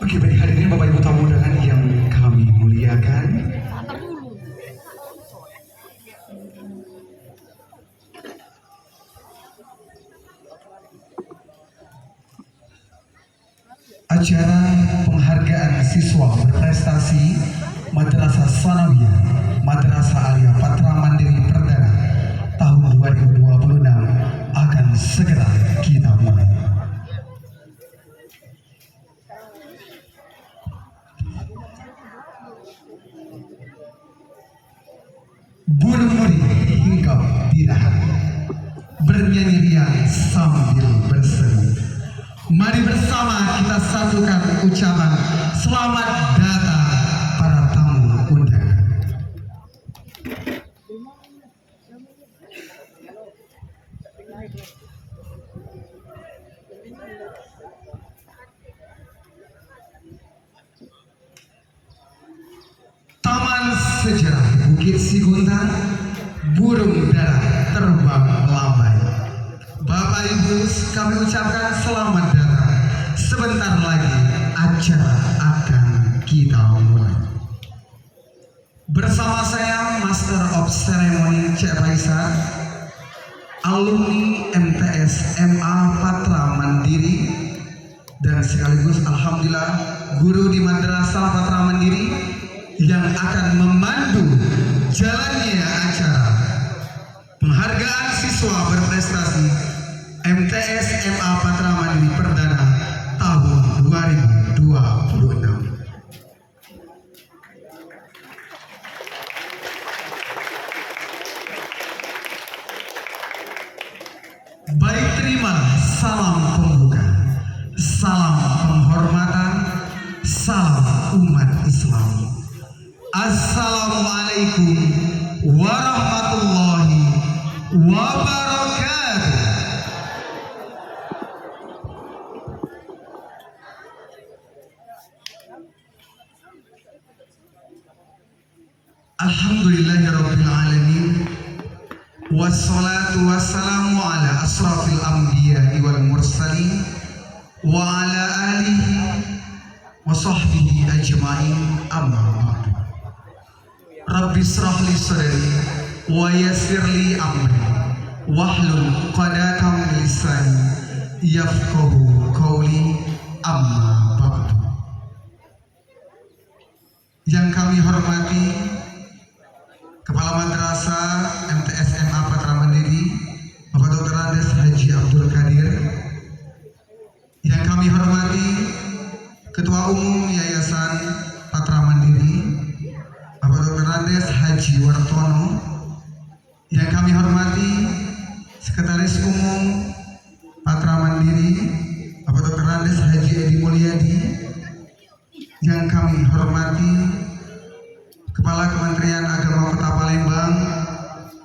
Oke, baik, hadirin Bapak Ibu tamu undangan yang kami muliakan. Acara penghargaan siswa berprestasi Madrasah Tsanawiyah Madrasah Alia Patra Mandiri Perdana tahun 2026 akan segera kita mulai. Burung nuri hinggap di dahan, bernyanyi riang sambil berseri. Mari bersama kita satukan ucapan selamat datang para tamu undangan. Taman Sejarah Bukit Sigonta, burung dara terbang melambai. Bapak Ibu, kami ucapkan selamat datang. Sebentar lagi acara akan kita mulai. Bersama saya Master of Ceremony Cek Faisal, alumni MTS MA Patra Mandiri, dan sekaligus alhamdulillah guru di Madrasah Patra Mandiri yang akan memandu jalannya acara penghargaan siswa berprestasi MTS MA Patra Mandiri Perdana tahun 2026. Baik, terima salam pembuka, salam penghormatan, salam umat Islam. Assalamualaikum warahmatullahi wabarakatuh. Alhamdulillahirabbil alamin. Wassalatu wassalamu ala asrafil anbiya'i wal mursalin wa ala alihi wa sahbihi ajma'in, amma ba'du. Rabbi shrah li sadri wa yassir li amri wahlul 'uqdatam min lisani yafqahu qawli, amma ba'du. Yang kami hormati Kepala Madrasah MTS MA Patra Mandiri Bapak Dr. Andes Haji Abdul Qadir, yang kami hormati Ketua Umum Yayasan Patra Mandiri Bapak Dr. Andes Haji Wartono, yang kami hormati Sekretaris Umum Patra Mandiri Bapak Dr. Andes Haji Edi Mulyadi, yang kami hormati Kepala Kementerian Agama Kota Palembang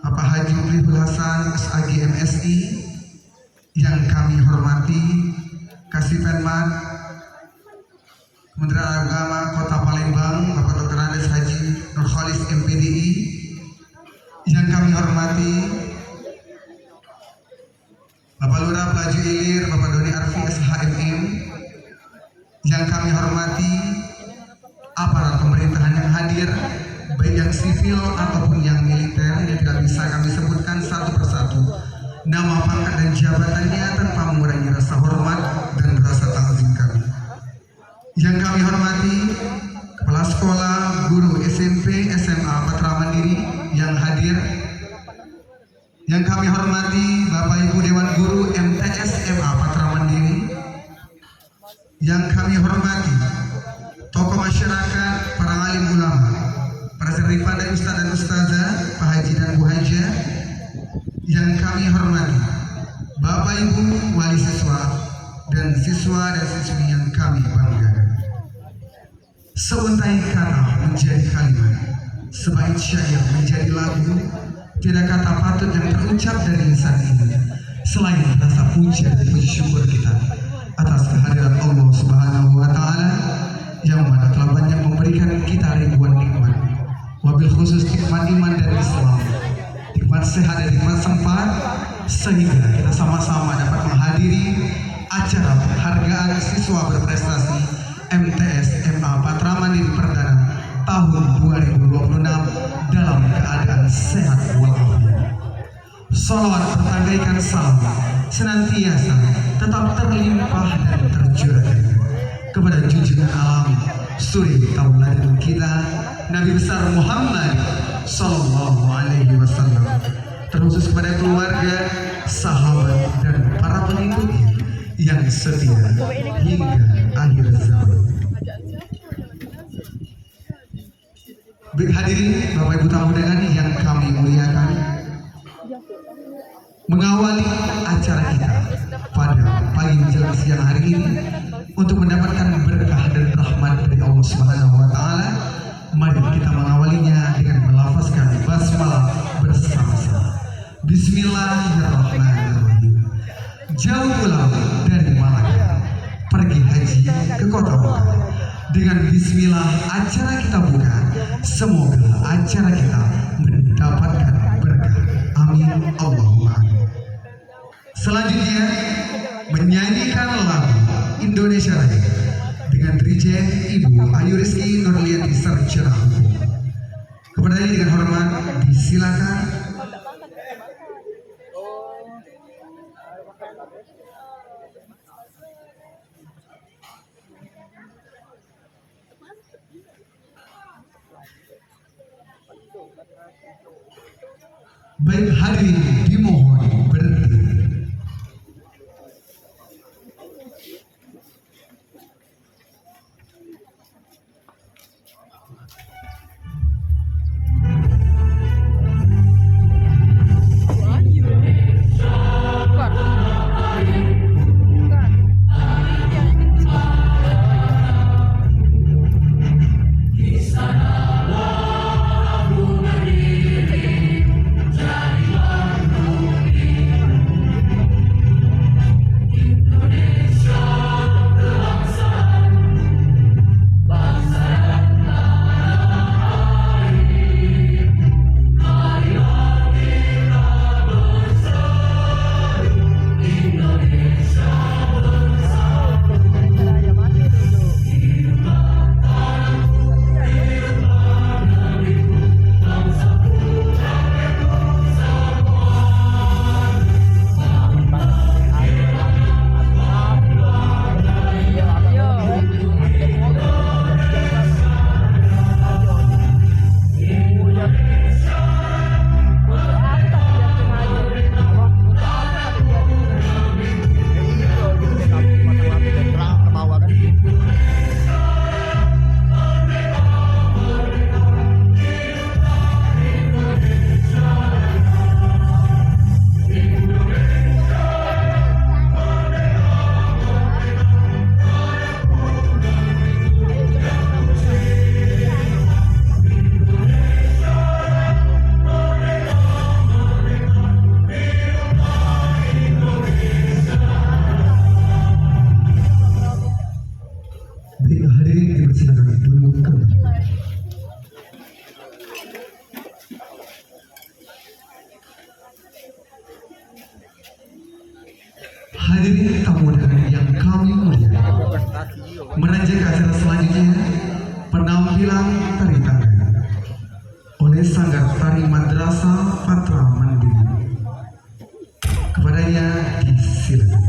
Bapak Haji Mulyadi Hasan SAG MSI, yang kami hormati Kasipenmat Kementerian Agama Kota Palembang Bapak Dr. Andes Haji Nurkhalis MPDI, yang kami hormati Bapak Lurah Pelaju Ilir Bapak Doni Arfi SHMM, yang kami hormati aparat pemerintahan yang hadir, baik yang sipil ataupun yang militer, yang tidak bisa kami sebutkan satu persatu nama, pangkat dan jabatannya tanpa mengurangi rasa hormat dan rasa ta'zim kami. Yang kami hormati kepala sekolah, guru SMP, SMA Patra Mandiri yang hadir. Yang kami hormati Bapak Ibu Dewan Guru MTS MA Patra Mandiri. Yang kami hormati tokoh masyarakat, para alim ulama, para serti pandai ustaz dan ustazah, Pak Haji dan Bu Hajah. Yang kami hormati Bapak Ibu wali siswa, dan siswa dan siswi yang kami banggakan. Seuntai kata menjadi kalimat, sebaik syair menjadi lagu, tidak kata patut yang terucap dari lisan ini selain rasa puja dan puji syukur kita atas kehadiran Allah Subhanahu wa Ta'ala yang mana telah banyak memberikan kita ribuan nikmat, wabil khusus nikmat iman dan Islam, nikmat sehat dan nikmat sempat, sehingga kita sama-sama dapat menghadiri acara penghargaan siswa berprestasi MTS MA Patra Mandiri Perdana tahun 2026 dalam keadaan sehat walafiat. Salawat bertanggaikan salam senantiasa tetap terlimpah dan tercurahkan kepada junjungan alam suri tauladan kita Nabi besar Muhammad Sallallahu Alaihi Wasallam, terkhusus kepada keluarga, sahabat dan para pengikutnya yang setia hingga akhir zaman. Baik hadirin Bapak Ibu tamu undangan yang kami muliakan, mengawali acara kita pada pagi menjelang siang hari ini untuk mendapatkan berkah dan rahmat dari Allah Subhanahu wa Ta'ala, mari kita mengawalinya dengan melafazkan basmalah bersama-sama. Bismillahirrahmanirrahim. Jauh pulang dari Malaka, pergi haji ke kota Mekah. Dengan bismillah acara kita buka, semoga acara kita mendapatkan berkah. Amin Allahumma amin. Selanjutnya menyanyikan lagu Indonesia Raya dengan Dirjen Ibu Ayu Rizky Nurlianti Sarjana Hukum. Kepadanya dengan hormat disilakan. Baik hadirin dimohon berdiri. Hadirin tamu undangan yang kami muliakan, meranjak acara selanjutnya penampilan tari tangan oleh Sanggar Tari Madrasah Patra Mandiri. Kepadanya disilakan.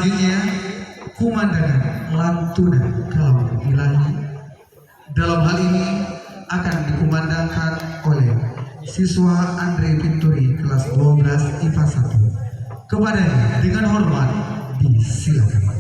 Selanjutnya, kumandangan lantunan kalam ilahi. Dalam hal ini akan dikumandangkan oleh siswa Andre Pinturi kelas 12 IPA 1. Kepadanya dengan hormat disilakan.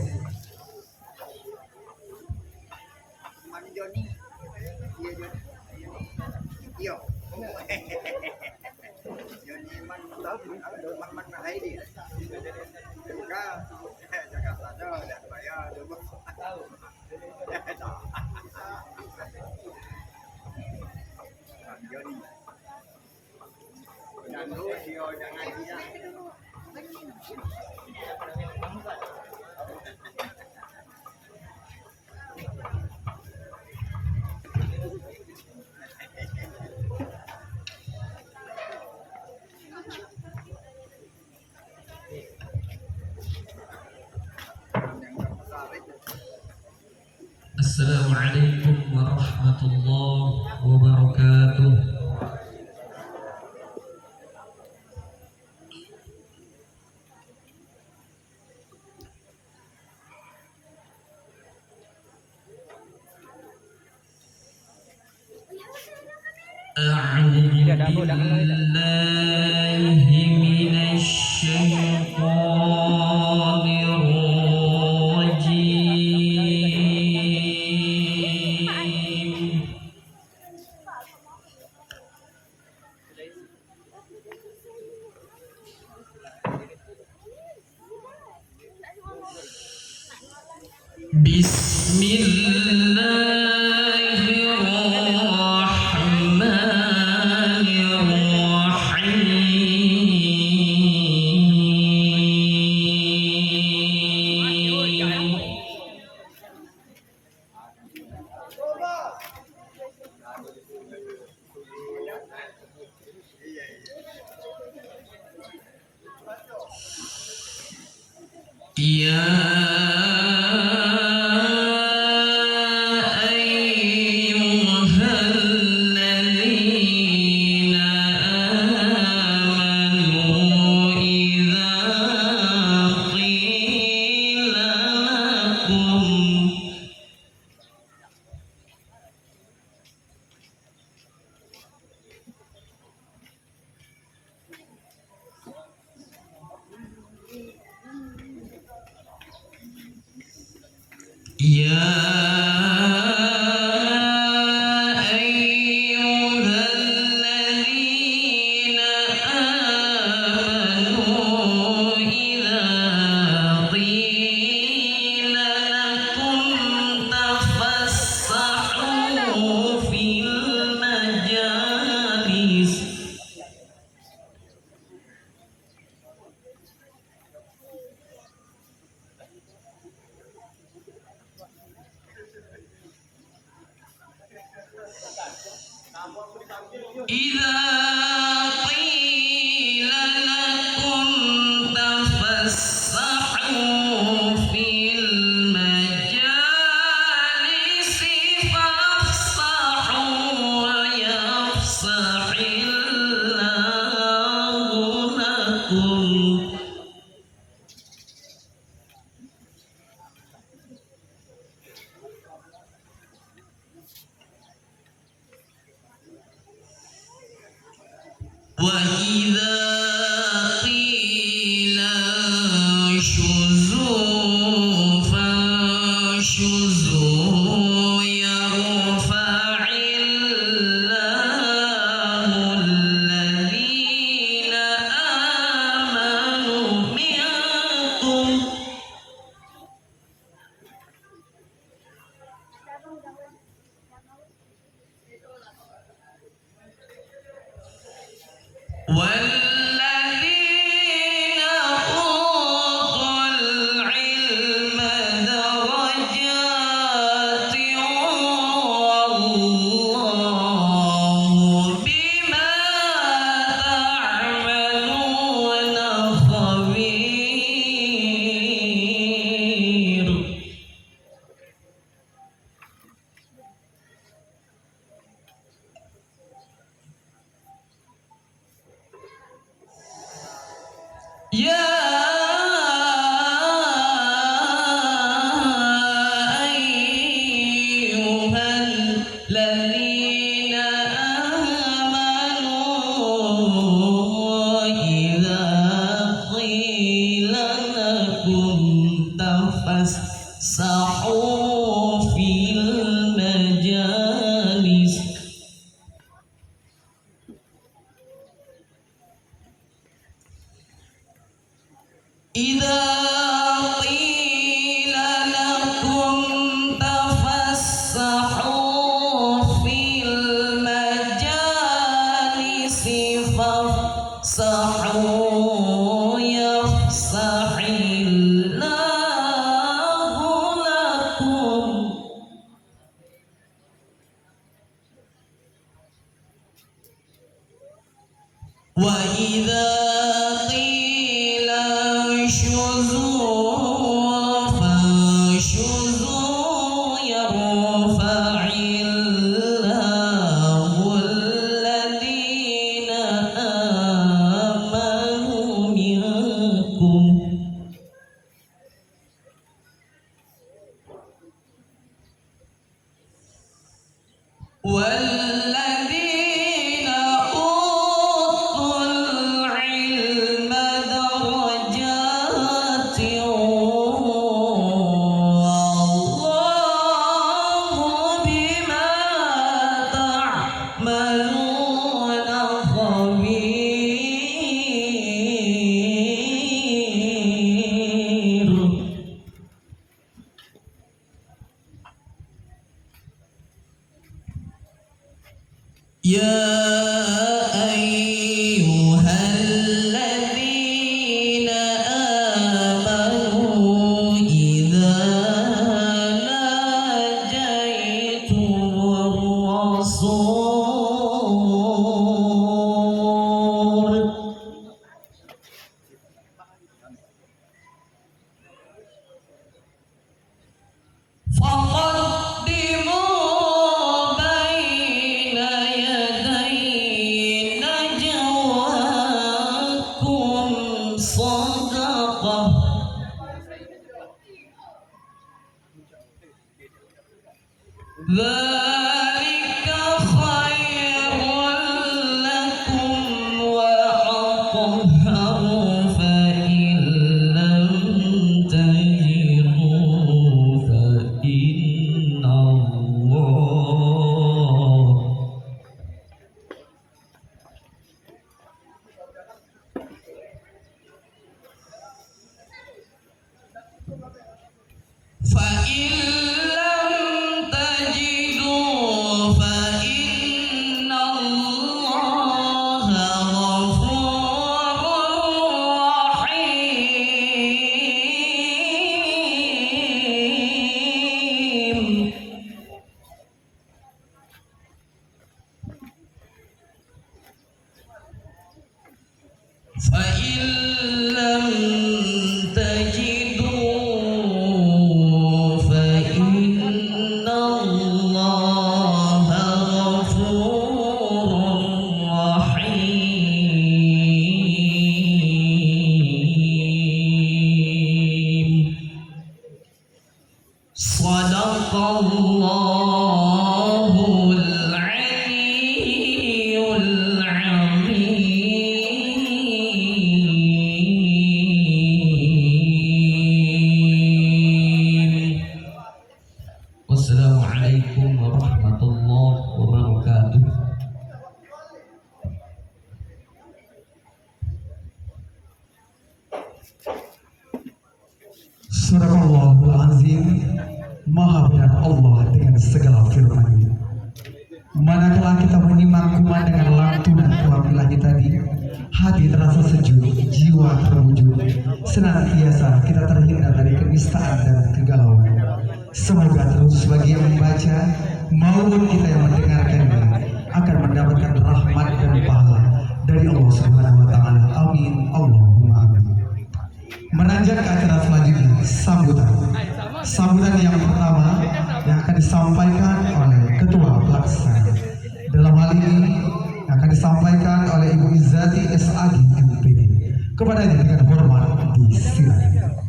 Assalamualaikum warahmatullahi wabarakatuh. A'udzu billahi minasy syaithanir rajim. Bismillahirrahmanirrahim. Ya ayyuhalladzina amanu idza qila lakum Ya ayyuhalladzina amanu idza qila lakum tafassahu fil majalis Idza qila lakum tafassahu fil majalisi fafsahu wa yafsahillahu lakum. وَإِذَا قِيلَ انشُزُوا فَانشُزُوا يَرْفَعِ اللَّهُ الَّذِينَ آمَنُوا مِنكُمْ والذين أوتوا العلم درجات والله بما تعملون خبير. Ya الذين آمنوا إذا قيل لكم تفسحوا في المجالس إذا قيل لكم تفسحوا في المجالس فافسحوا يفسح الله لكم وإذا قيل انشزوا فانشزوا يرفع الله الذين آمنوا منكم والذين أوتوا العلم درجات والله بما تعملون خبير يا أيها الذين آمنوا إذا ناجيتم الرسول فقدموا بين يدي نجواكم صدقة ذلك خير لكم وأطهر فإن لم تجدوا فإن الله فإن لم تجدوا فإن الله غفور رحيم فإن لم تجدوا فإن الله غفور رحيم صدق الله العلي العظيم والسلام عليكم ورحمة الله وبركاته. Surahul Azim, Maha benar Allah dengan segala firman-Nya. Manakala kita menyimak pemandangan lantunan kalam ilahi tadi, hati terasa sejuk, jiwa terwujud. Senantiasa kita terhindar dari kenistaan dan kegalauan. Semoga terus bagi yang membaca maupun kita yang mendengarkannya akan mendapatkan rahmat dan pahala dari Allah Subhanahu wa taala. Amin. Allahumma amin. Menanjak ke acara selanjutnya, sambutan yang pertama yang akan disampaikan oleh Ketua Pelaksana. Dalam hal ini akan disampaikan oleh Ibu Izzati SAG MPD. Kepadanya dengan hormat disilakan.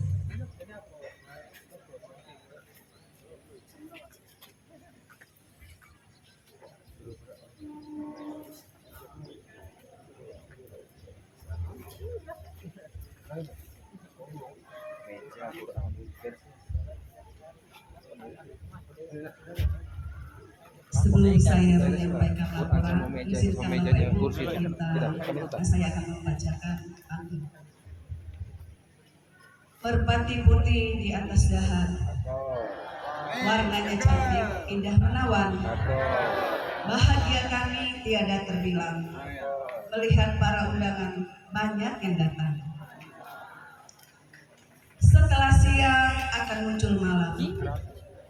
Sebelum saya menyampaikan laporan, izinkan Bapak Ibu saya akan membacakan pantun. Merpati putih di atas dahan, warnanya cantik, indah menawan. Bahagia kami tiada terbilang, melihat para undangan banyak yang datang. Setelah siang akan muncul malam,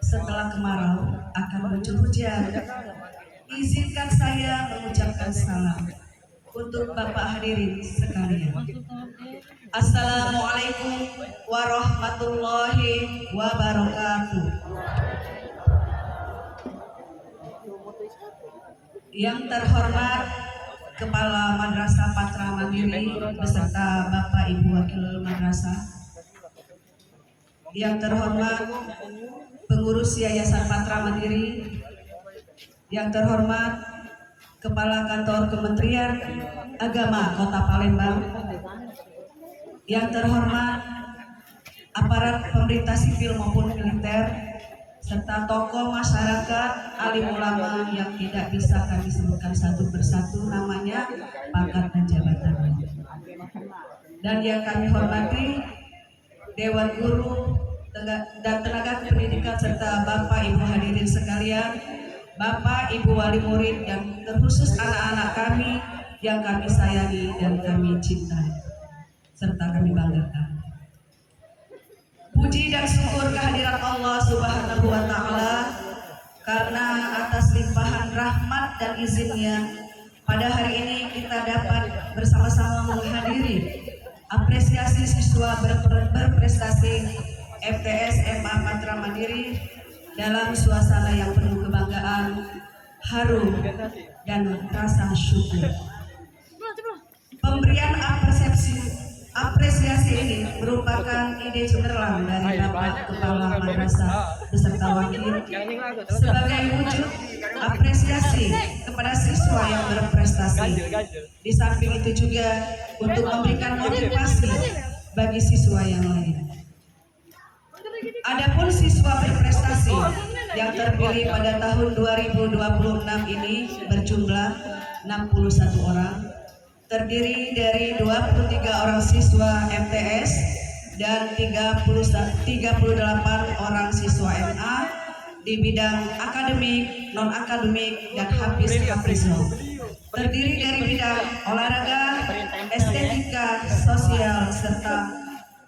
setelah kemarau akan muncul hujan. Izinkan saya mengucapkan salam untuk Bapak hadirin sekalian. Assalamualaikum warahmatullahi wabarakatuh. Yang terhormat Kepala Madrasah Patra Mandiri beserta Bapak Ibu Wakil Madrasah. Yang terhormat pengurus Yayasan Patra Mandiri. Yang terhormat Kepala Kantor Kementerian Agama Kota Palembang. Yang terhormat aparat pemerintah sipil maupun militer, serta tokoh masyarakat, alim ulama yang tidak bisa kami sebutkan satu persatu namanya, pangkat dan jabatannya. Dan yang kami hormati Dewan Guru dan tenaga pendidikan serta Bapak Ibu hadirin sekalian, Bapak Ibu wali murid dan terkhusus anak-anak kami yang kami sayangi dan kami cintai serta kami banggakan. Puji dan syukur kehadiran Allah Subhanahu wa Ta'ala karena atas limpahan rahmat dan izinnya pada hari ini kita dapat bersama-sama menghadiri apresiasi siswa berprestasi MTS MA Patra Mandiri dalam suasana yang penuh kebanggaan, haru, dan rasa syukur. Pemberian apresiasi ini merupakan ide cemerlang dari Bapak Kepala Madrasah beserta wakil sebagai wujud apresiasi kepada siswa yang berprestasi. Di samping itu juga untuk memberikan motivasi bagi siswa yang lain. Adapun siswa berprestasi yang terpilih pada tahun 2026 ini berjumlah 61 orang, terdiri dari 23 orang siswa MTS dan 38 orang siswa MA di bidang akademik, non-akademik, dan hafiz-hafizul. Terdiri dari bidang olahraga, estetika, sosial, serta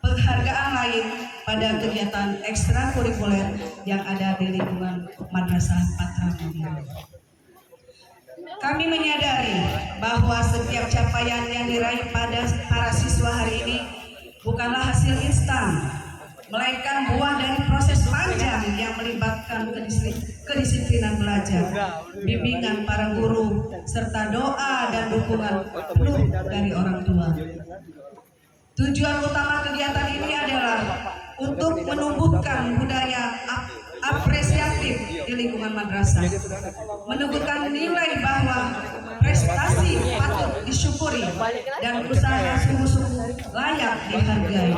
penghargaan lain pada kegiatan ekstrakurikuler yang ada di lingkungan Madrasah Patra Mandiri. Kami menyadari bahwa setiap capaian yang diraih pada para siswa hari ini bukanlah hasil instan, melainkan buah dari proses panjang yang melibatkan kedisiplinan belajar, bimbingan para guru, serta doa dan dukungan penuh dari orang tua. Tujuan utama kegiatan ini adalah untuk menumbuhkan budaya apresiatif di lingkungan madrasah, menumbuhkan nilai bahwa prestasi patut disyukuri dan usaha sungguh-sungguh layak dihargai.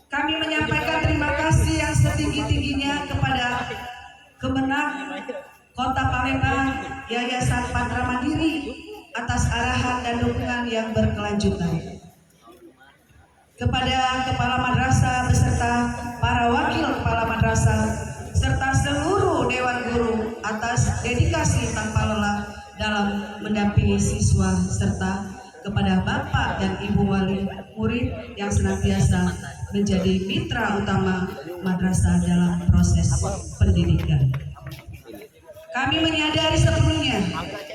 Kami menyampaikan terima kasih yang setinggi-tingginya kepada Kemenag Kota Palembang, Yayasan Patra Mandiri atas arahan dan dukungan yang berkelanjutan. Kepada Kepala Madrasah beserta para wakil Kepala Madrasah serta seluruh Dewan Guru atas dedikasi tanpa lelah dalam mendampingi siswa, serta kepada Bapak dan Ibu wali murid yang senantiasa menjadi mitra utama madrasah dalam proses pendidikan. Kami menyadari sebelumnya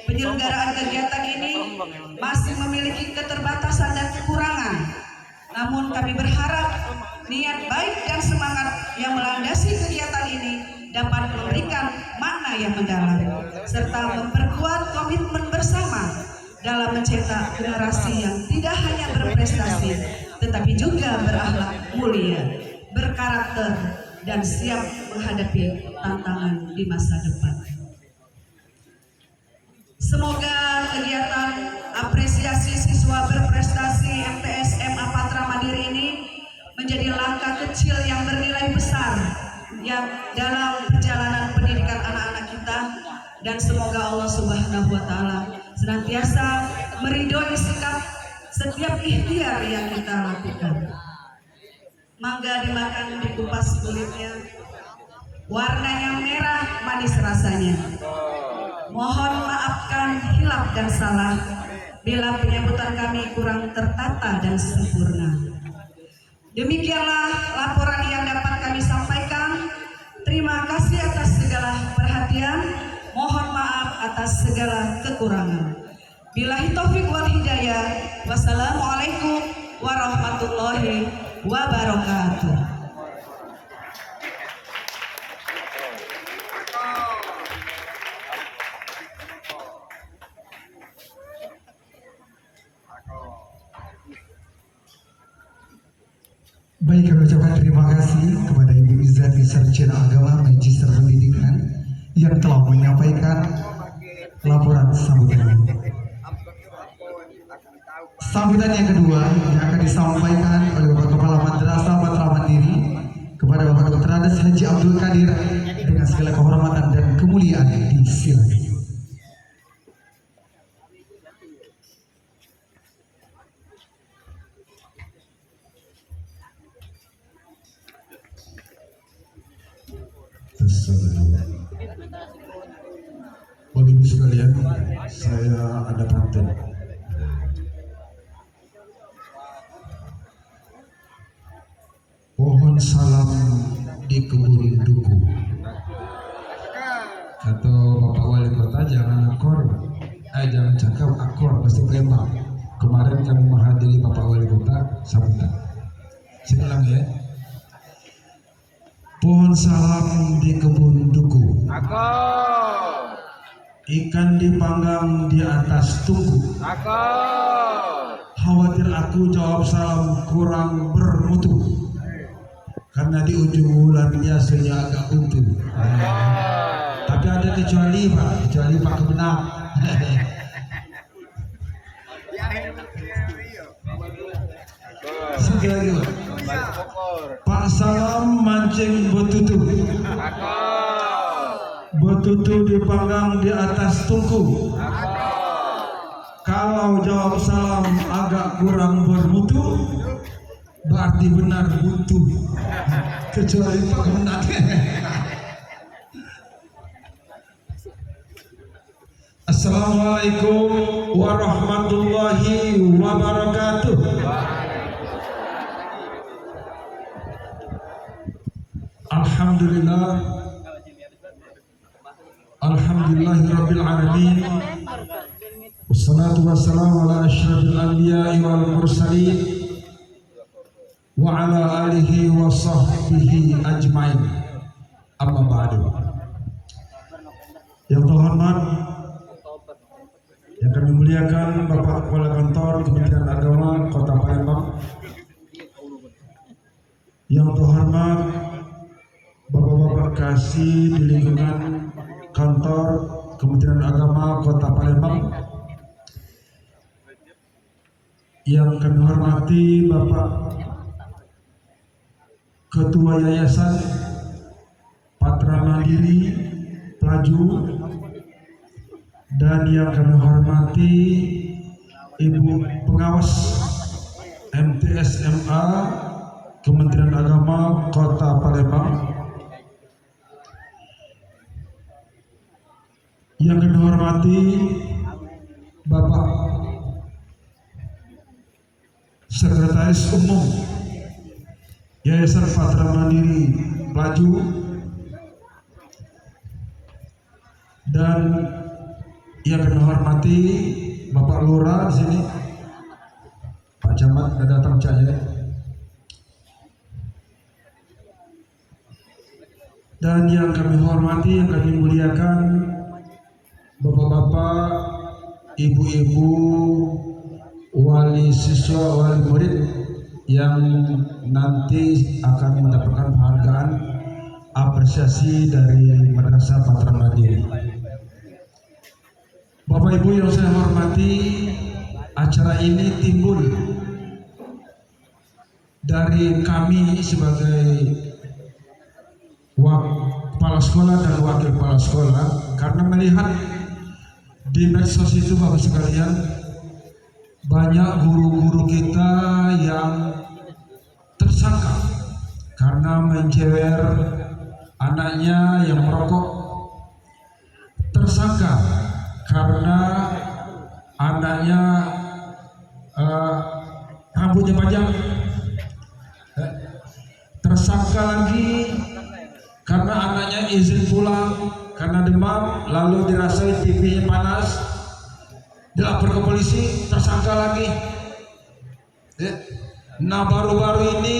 penyelenggaraan kegiatan ini masih memiliki keterbatasan dan kekurangan. Namun kami berharap niat baik dan semangat yang melandasi kegiatan ini dapat memberikan makna yang mendalam serta memperkuat komitmen bersama dalam mencetak generasi yang tidak hanya berprestasi tetapi juga berakhlak mulia, berkarakter, dan siap menghadapi tantangan di masa depan. Semoga kegiatan apresiasi siswa berprestasi MTS MA Patra Mandiri ini menjadi langkah kecil yang bernilai besar yang dalam perjalanan pendidikan anak-anak kita dan semoga Allah Subhanahu wa taala senantiasa meridhoi sikap setiap ikhtiar yang kita lakukan. Mangga dimakan, dikupas kulitnya, warna yang merah manis rasanya. Mohon maafkan hilaf dan salah bila penyambutan kami kurang tertata dan sempurna. Demikianlah laporan yang dapat kami sampaikan. Terima kasih atas segala perhatian. Mohon maaf atas segala kekurangan. Billahi taufik wal hidayah. Wassalamualaikum warahmatullahi wabarakatuh. Baik, kami ucapkan terima kasih kepada Ibu Izzati Sarjana Agama Magister Pendidikan yang telah menyampaikan laporan sambutan. Sambutan yang kedua yang akan disampaikan oleh Bapak Kepala Madrasah Patra Mandiri kepada Bapak Dr. Andes Haji Abdul Qadir dengan segala kehormatan dan kemuliaan disilakan. Bapak Ibu sekalian, saya ada pantun. Pohon salam di kebun duku. Kata Bapak Wali Kota, jangan jangan cakap akor, pasti tembak. Kemarin kami menghadiri Bapak Wali Kota sambutan. Saya ulang ya. Pohon salam di kebun duku. Ikan dipanggang di atas tungku. Khawatir aku jawab salam kurang bermutu, karena di ujung bulan biasanya agak buntu. Tapi ada kecuali Pak Kemenang. Sekali lagi Pak Salam mancing betutu. Betutu dipanggang di atas tungku. Kalau jawab salam agak kurang bermutu, berarti benar buntu. Kecuali Pak Kemenang. Assalamualaikum warahmatullahi wabarakatuh. Alhamdulillahirabbil alamin. Wassalatu wassalamu ala asyrafil anbiya'i wal mursalin wa ala alihi wa sahbihi ajmain. Amma ba'du. Yang terhormat, yang kami muliakan Bapak Kepala Kantor Kementerian Agama Kota Palembang, yang terhormat Bapak-bapak kasih di lingkungan kantor Kementerian Agama Kota Palembang, yang kami hormati Bapak Ketua Yayasan Patra Mandiri Pelaju, dan yang kami hormati Ibu Pengawas MTSMA Kementerian Agama Kota Palembang, yang kami hormati Bapak Sekretaris Umum Yayasan Patra Mandiri Pelaju, dan yang kami hormati Bapak Lurah di sini, Pak Camat sudah datang saja, dan yang kami hormati, yang kami muliakan Bapak-bapak, ibu-ibu, wali siswa, wali murid yang nanti akan mendapatkan penghargaan apresiasi dari Madrasah Patra Mandiri. Bapak Ibu yang saya hormati, acara ini timbul dari kami sebagai kepala sekolah dan wakil kepala sekolah, karena melihat di medsos itu Bapak sekalian, banyak guru-guru kita yang tersangka karena mencewer anaknya yang merokok, tersangka karena anaknya rambutnya panjang, tersangka lagi karena anaknya izin pulang karena demam, lalu dirasai TV-nya panas, dilapor ke polisi, tersangka lagi. Nah, baru-baru ini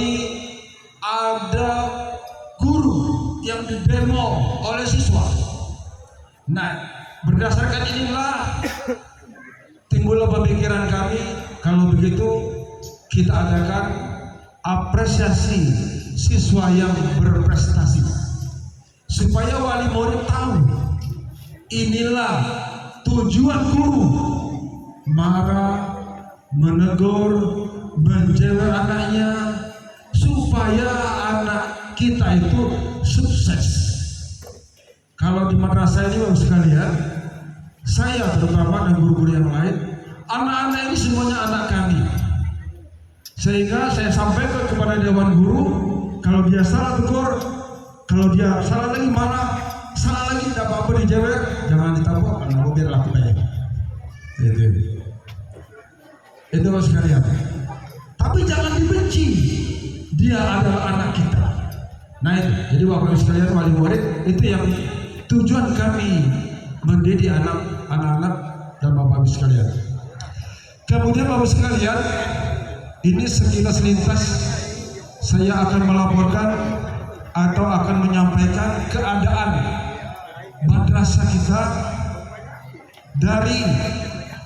ada guru yang didemo oleh siswa. Nah, berdasarkan inilah timbullah pemikiran kami, kalau begitu kita adakan apresiasi siswa yang berprestasi, supaya wali murid tahu inilah tujuan guru, marah, menegur, menjewer anaknya, supaya anak kita itu sukses. Kalau di madrasah ini Bapak sekalian, saya terutama dan guru-guru yang lain, anak-anak ini semuanya anak kami. Sehingga saya sampaikan kepada dewan guru, kalau dia salah tegur, kalau dia salah lagi marah, salah lagi tidak apa-apa dijewer, jangan ditabok, karena biar laku baik. Itu Bapak sekalian. Tapi jangan dibenci, dia adalah anak kita. Nah itu, jadi Bapak Ibu sekalian, wali murid, itu yang tujuan kami mendidik anak-anak dan Bapak Ibu sekalian. Kemudian Bapak Ibu sekalian, ini sekilas lintas saya akan melaporkan atau akan menyampaikan keadaan madrasah kita dari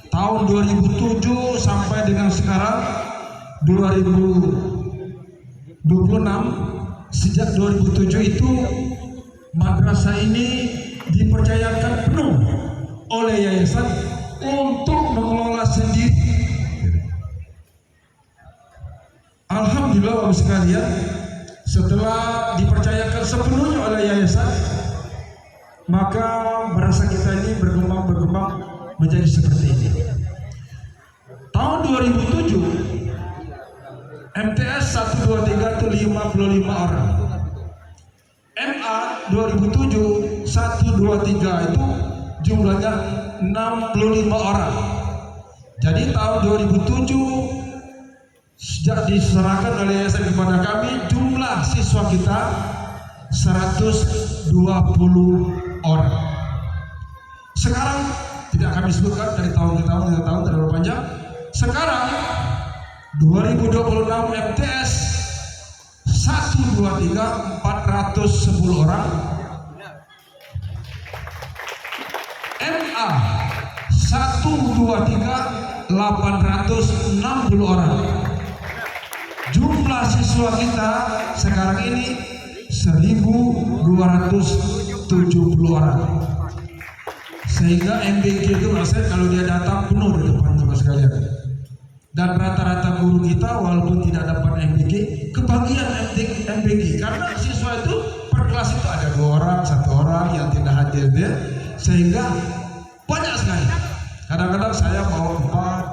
tahun 2007 sampai dengan sekarang 2026. Sejak 2007 itu madrasah ini dipercayakan penuh oleh yayasan untuk mengelola sendiri. Alhamdulillah Bapak sekalian, setelah dipercayakan sepenuhnya oleh yayasan, maka madrasah kita ini berkembang menjadi seperti ini. Tahun 2007 MTS 123 itu 55 orang. MA 2007 123 itu jumlahnya 65 orang. Jadi tahun 2007 sejak diserahkan oleh yayasan kepada kami, jumlah siswa kita 120 orang. Sekarang tidak kami sebutkan dari tahun ke tahun terlalu panjang. Sekarang 2026 MTS 123 410 orang, MA 123 860 orang. Jumlah siswa kita sekarang ini 1270 orang. Sehingga MBG itu maksudnya kalau dia datang penuh di depan Bapak sekalian. Dan rata-rata guru kita walaupun tidak dapat MBG, kebagian MBG karena siswa itu per kelas itu ada 2 orang, 1 orang yang tidak hadir dia, sehingga banyak sekali. Kadang-kadang saya bawa 4,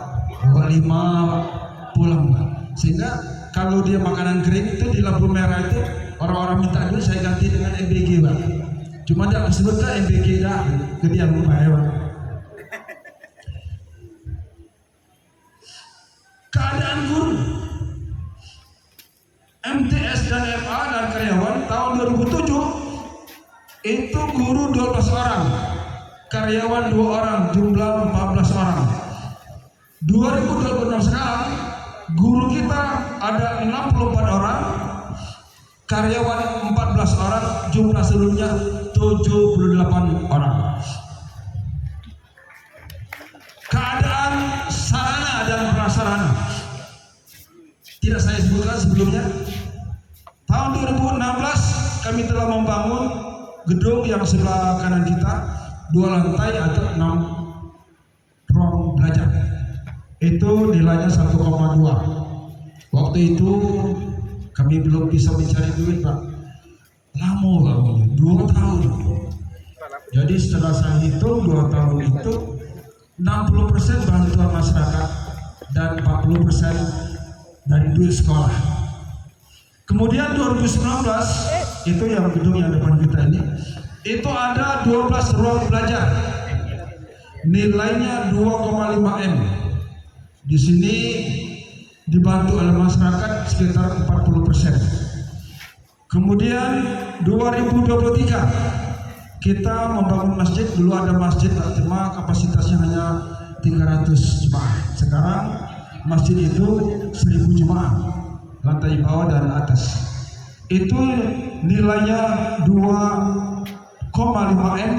bawa 5 pulang, Pak. Sehingga kalau dia makanan kering itu di lampu merah itu orang-orang minta dulu, saya ganti dengan MBG, Pak. Cuma dia sebutkan MBG dah, kemudian lupa ya, Pak. Keadaan guru MTS dan MA dan karyawan tahun 2007 itu guru 12 orang, karyawan 2 orang, jumlah 14 orang. 2026 sekarang guru kita ada 64 orang, karyawan 14 orang, jumlah seluruhnya 78 orang. Keadaan sarana dan prasarana tidak saya sebutkan sebelumnya. Tahun 2016 kami telah membangun gedung yang sebelah kanan kita 2 lantai atau 6 ruang belajar. Itu nilainya 1,2. Waktu itu kami belum bisa mencari duit, Pak. lama banget, 2 tahun. Jadi setelah saya hitung 2 tahun itu 60% bantuan masyarakat dan 40% dari duit sekolah. Kemudian 2019 itu yang gedung yang depan kita ini, itu ada 12 ruang belajar, nilainya 2,5 M. Di sini dibantu oleh masyarakat sekitar 40%. Kemudian 2023 kita membangun masjid. Dulu ada masjid, cuma kapasitasnya hanya 300 jemaah. Sekarang masjid itu 1000 jemaah, lantai bawah dan atas. Itu nilainya 2,5 M.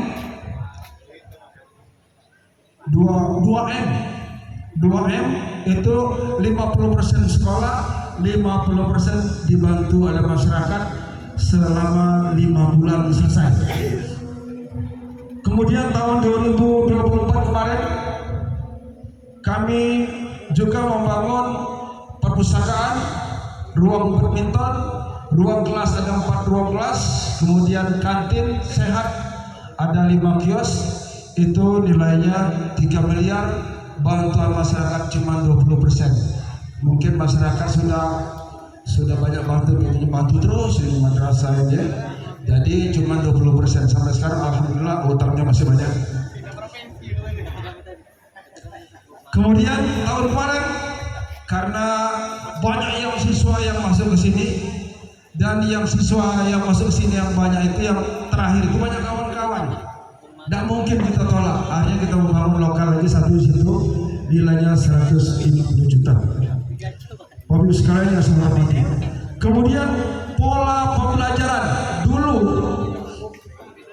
2M itu 50% sekolah, 50% dibantu oleh masyarakat selama 5 bulan selesai. Kemudian tahun 2024 kemarin kami juga membangun perpustakaan, ruang badminton, ruang kelas ada 4 ruang kelas, kemudian kantin sehat ada 5 kios, itu nilainya 3 miliar, bantuan masyarakat cuma 20%. Mungkin masyarakat sudah banyak bantu terus ini madrasah aja. Jadi cuma 20%. Sampai sekarang alhamdulillah utangnya masih banyak. Kemudian tahun kemarin karena banyak yang siswa yang masuk ke sini, dan yang siswa yang masuk ke sini yang banyak itu yang terakhir itu banyak kawan-kawan. Tidak mungkin kita tolak. Akhirnya kita membangun lokal lagi satu di situ, nilainya 150 juta. Bapak sekalian yang saya hormati. Kemudian pola pembelajaran dulu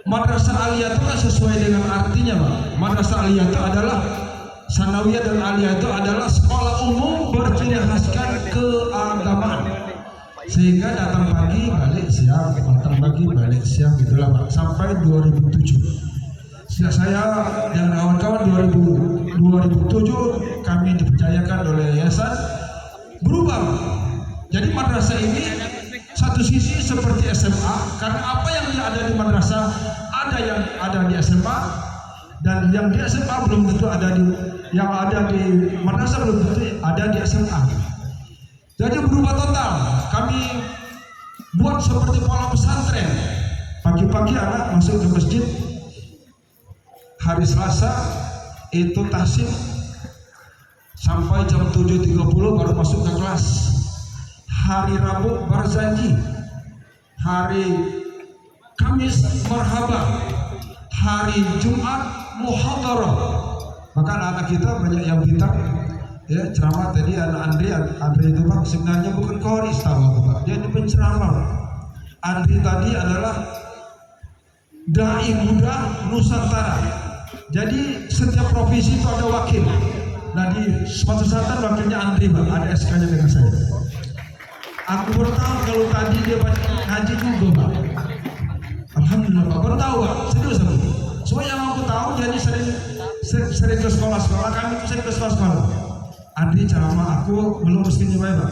madrasah aliyah itu kan sesuai dengan artinya, Pak. Madrasah aliyah itu adalah sanawiyah dan aliyah itu adalah sekolah umum berciri khaskan keagamaan. Sehingga datang pagi balik siang, datang pagi balik siang gitulah, Pak. Sampai 2007. Sejak saya dan kawan-kawan 2007 kami dipercayakan oleh yayasan berubah. Jadi madrasah ini satu sisi seperti SMA, karena apa yang ada di madrasah ada yang ada di SMA, dan yang di SMA belum tentu ada di, yang ada di madrasah belum tentu ada di SMA. Jadi berubah total. Kami buat seperti pola pesantren. Pagi-pagi anak masuk ke masjid, hari Selasa itu tahsin sampai jam 7.30 baru masuk ke kelas. Hari Rabu barzanji, hari Kamis marhaba, hari Jumat muhadarah. Maka anak-anak kita banyak yang pintar. Ya, ceramah tadi anak Andri itu, Pak, sebenarnya bukan koris, tahu aku, Pak. Dia ini penceramah. Andri tadi adalah dai muda Nusantara. Jadi setiap provinsi itu ada wakil. Nah di Sumatera Selatan wakilnya Andri, Pak, ada SK-nya dengan saya. Aku baru tahu kalau tadi dia banyak ngaji juga, Pak. Alhamdulillah, Pak, baru tahu, Pak. Serius aku. Semua yang aku tahu, jadi sering ke sekolah-sekolah, kami itu sering ke sekolah-sekolah. Andri ceramah aku meluruskan baik, Pak.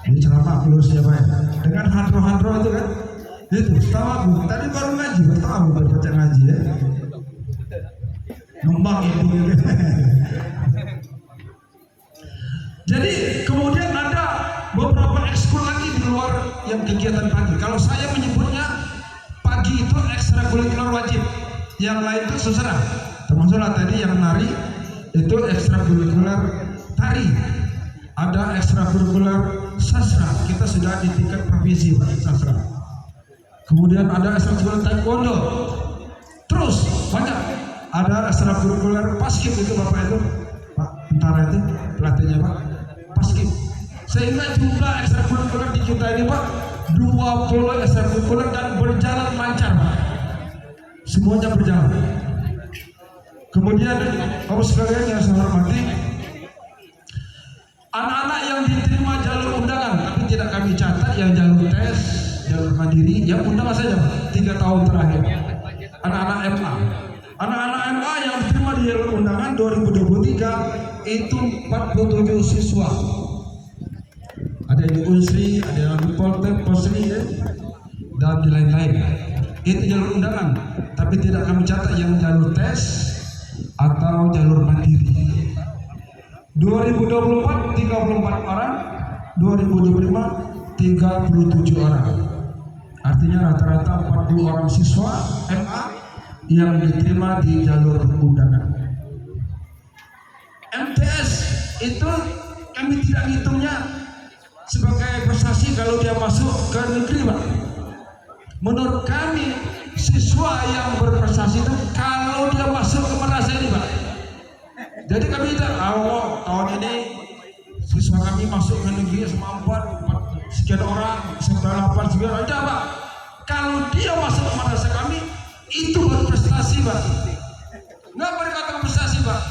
Ini ceramah aku lurusnya baik. Dengan handro-handro itu kan, itu tahu aku. Tadi baru ngaji, tahu aku baru baca ngaji ya. Numbang itu. Jadi kemudian ada beberapa ekskul lagi di luar yang kegiatan pagi. Kalau saya menyebutnya pagi itu ekstrakurikuler wajib, yang lain itu terserah. Termasuklah tadi yang nari itu ekstrakurikuler tari, ada ekstrakurikuler sastra. Kita sudah di tingkat provinsi, Pak, sastra. Kemudian ada ekstrakurikuler taekwondo. Terus banyak. Ada ekstrakurikuler paskib itu, Bapak itu, Pak tentara itu pelatihnya, Pak, paskib. Sehingga jumlah ekstrakurikuler di kita ini, Pak, 20 ekstrakurikuler dan berjalan lancar, Pak. Semuanya berjalan. Kemudian Bapak sekalian yang saya hormati, anak-anak yang diterima jalur undangan tapi tidak kami catat, yang jalur tes, jalur mandiri, yang undangan saja, Pak, 3 tahun terakhir. Anak-anak MA. Anak-anak MA yang diterima di jalur undangan 2023 itu 47 siswa. Ada yang di Unsri, ada yang di Poltek, Posri ya. dan lain-lain. Itu jalur undangan, tapi tidak kami catat yang jalur tes atau jalur mandiri. 2024 34 orang, 2025 37 orang. Artinya rata-rata 40 orang siswa MA yang diterima di jalur undangan. MTS itu kami tidak hitungnya sebagai prestasi kalau dia masuk ke negeri, Pak. Menurut kami siswa yang berprestasi itu kalau dia masuk ke madrasah ini, Pak. Jadi kami tidak tahun ini siswa kami masuk ke negeri semua 4 sekian orang, 8 sekian orang, tidak, Pak. Kalau dia masuk ke madrasah kami itu baru prestasi, Pak. Nggak boleh katakan prestasi, Pak.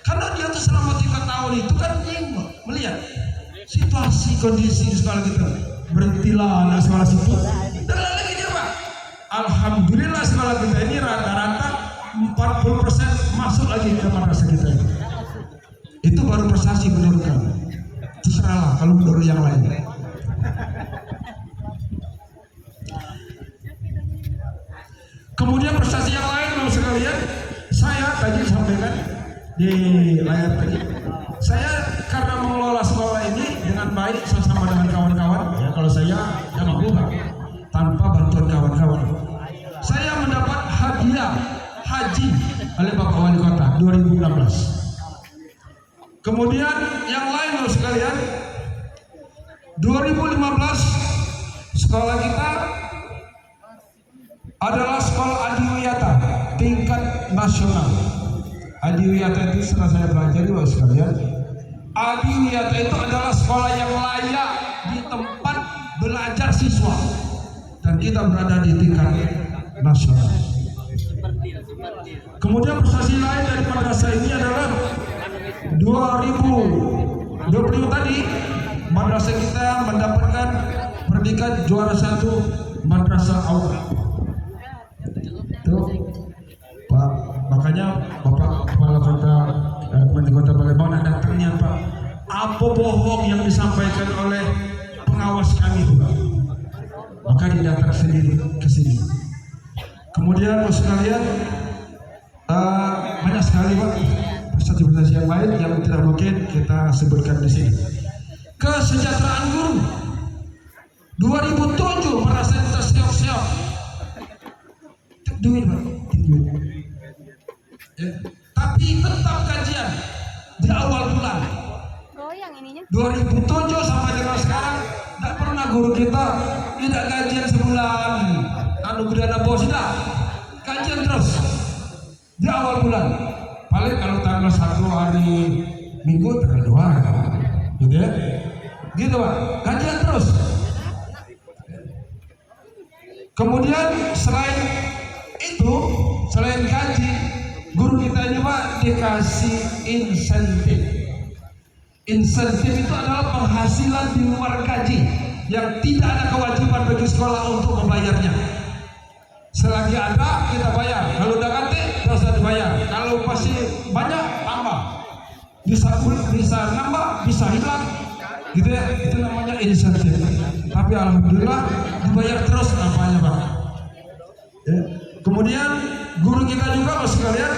Karena dia tuh selama 3 tahun itu kan melihat situasi kondisi di sekolah kita. Berhentilah anak sekolah situ. Dan lagi dia, Pak. Alhamdulillah sekolah kita ini rata-rata 40% masuk lagi ke madrasah kita ini. Itu baru prestasi menurut kami. Terserahlah kalau menurut yang lain. Kemudian prestasi yang lain, Bapak sekalian, saya tadi sampaikan di layar tadi, saya karena mengelola sekolah ini dengan baik bersama dengan kawan-kawan, ya kalau saya mampu, Pak, tanpa bantuan kawan-kawan. Saya mendapat hadiah haji oleh Bapak Wali Kota 2016. Kemudian yang lain, Bapak sekalian, 2015 sekolah kita adalah sekolah adiwiyata tingkat nasional. Adiwiyata itu setelah saya pelajari, Bapak sekalian, adiwiyata itu adalah sekolah yang layak di tempat belajar siswa, dan kita berada di tingkat nasional. Kemudian prestasi lain dari madrasah ini adalah 2020 tadi madrasah kita mendapatkan predikat juara 1 madrasah awal. Tuh, Pak, makanya Bapak Kepala Kota Wali Kota Palembang datangnya, Pak. Apa bohong yang disampaikan oleh pengawas kami, Pak? Maka dia datang sendiri ke sini. Kemudian Bapak sekalian, banyak sekali, Pak, prestasi-prestasi yang lain yang tidak mungkin kita sebutkan di sini. Kesejahteraan guru 2007 merasa terseok-seok duit, Pak, duit. Ya. Tapi tetap kajian di awal bulan. 2007 sampai dengan sekarang tidak pernah guru kita tidak kajian sebulan. Anugerah dana bos tidak, kajian terus di awal bulan. Paling kalau tanggal 1 hari Minggu tanggal 2 kan, gitu ya, gitu, Pak, kajian terus. Kemudian selain itu, selain gaji, guru kita ini, Pak, dikasih insentif. Insentif itu adalah penghasilan di luar gaji yang tidak ada kewajiban bagi sekolah untuk membayarnya. Selagi ada kita bayar, kalau udah ganti tidak usah dibayar. Kalau masih banyak tambah, bisa nambah, bisa hilang, gitu ya. Itu namanya insentif. Tapi alhamdulillah dibayar terus namanya, Pak. Ya. Kemudian guru kita juga, Mas sekalian,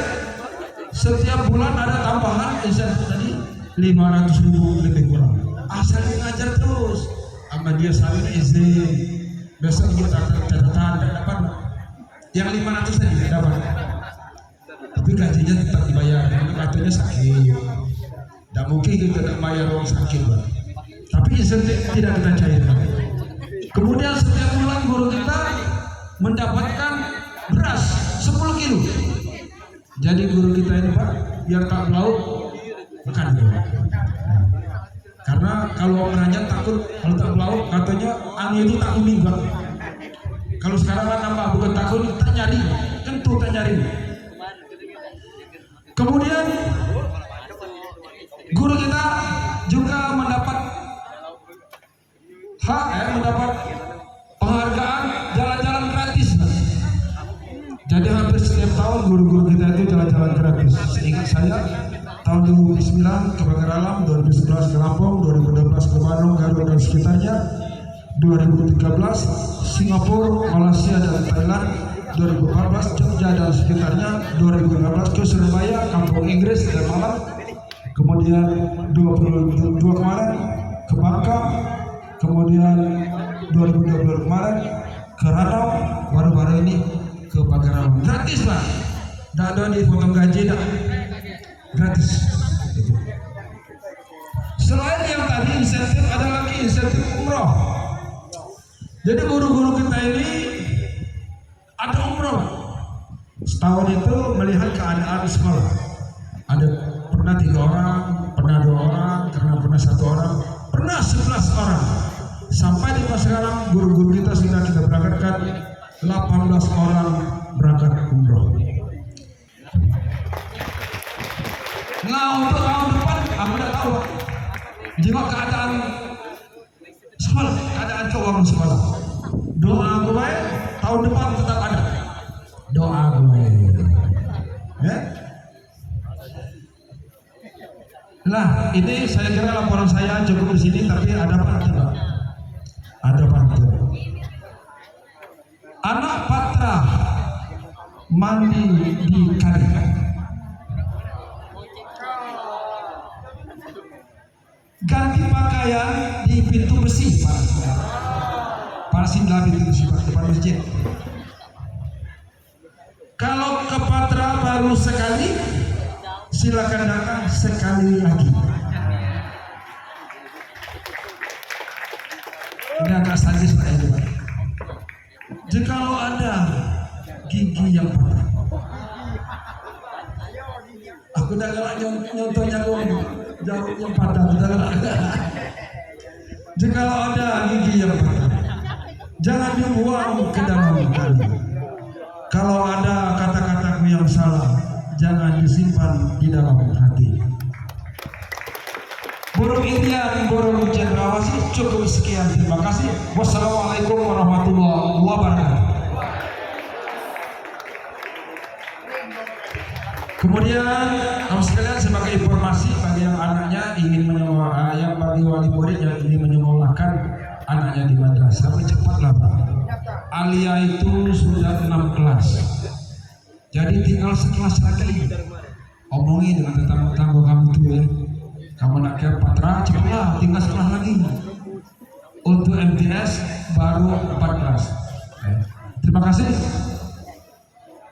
setiap bulan ada tambahan insentif tadi 500.000 lebih kurang. Asal ngajar terus, sama dia salin izin, besok dia catatan dapat yang 500 tadi dapat. Tapi gajinya tetap dibayar, karena katanya sakit. Tidak mungkin kita tidak bayar orang sakit, Pak. Tapi insentif tidak kita cairkan. Kemudian setiap bulan guru kita mendapatkan beras 10 kilo. Jadi guru kita ini, Pak, biar tak lauk makan gitu. Karena kalau orangnya takut kalau tak lauk, katanya angin itu tak kuning, Pak. Kalau sekarang kan nambah, bukan takut, tak nyari, tentu tak nyari. Kemudian guru kita juga mendapat mendapat penghargaan jalan-jalan gratis. Jadi hampir setiap tahun guru-guru kita itu jalan-jalan gratis. Seingat saya tahun 2009 ke Pagar Alam, 2011 ke Lampung, 2012 ke Bandung, Garut dan sekitarnya, 2013, Singapura, Malaysia dan Thailand 2014, Jogja dan sekitarnya 2015, ke Surabaya, Kampung Inggris dan Malang, kemudian 22 kemarin ke Bangka, kemudian 2022 kemarin ke Radau, baru-baru ini ke Pagarawan. Gratis Pak, tidak ada dipotong gaji, dah gratis. Selain yang tadi insentif, ada lagi insentif umroh. Jadi guru-guru kita ini ada umroh. Setahun itu melihat keadaan sekolah. Ada pernah 3 orang, pernah 2 orang, pernah 1 orang, pernah 11 orang. Sampai di masa sekarang guru-guru kita sudah kita berangkatkan 18 orang berangkat umroh. Nah untuk tahun depan aku tidak tahu. Jika keadaan sekolah, keadaan keuangan sekolah, doa gue tahun depan tetap ada. Doa gue, ya. Nah ini saya kira laporan saya cukup di sini, tapi ada pantun. Ada pantun. Anak patra mandi di kali. Ganti pakaian di pintu besi para singgah pintu besi depan masjid. Kalau ke Patra baru sekali, silakan datang sekali lagi. Ini agak sadis Pak ini Pak. Jikalau ada gigi yang patah, aku udah galak nyontohnya jauh yang patah, udah galak. Jikalau ada gigi yang patah, jangan dibuang ke dalam kali. Kalau ada kata-kataku yang salah, jangan disimpan di dalam hati. Burung Indian, burung cendrawasih, cukup sekian. Terima kasih. Wassalamualaikum warahmatullahi wabarakatuh. Kemudian, sekalian sebagai informasi bagi yang anaknya ingin menyewa, yang bagi wali murid yang ingin menyekolahkan anaknya di madrasah, cepatlah Pak. Alia itu sudah 6 kelas, jadi tinggal sekelas lagi. Omongin dengan tetangga kamu tuh ya, kamu nak ke Patra, cepatlah tinggal sekelas lagi. Untuk MTS baru 4 kelas. Terima kasih.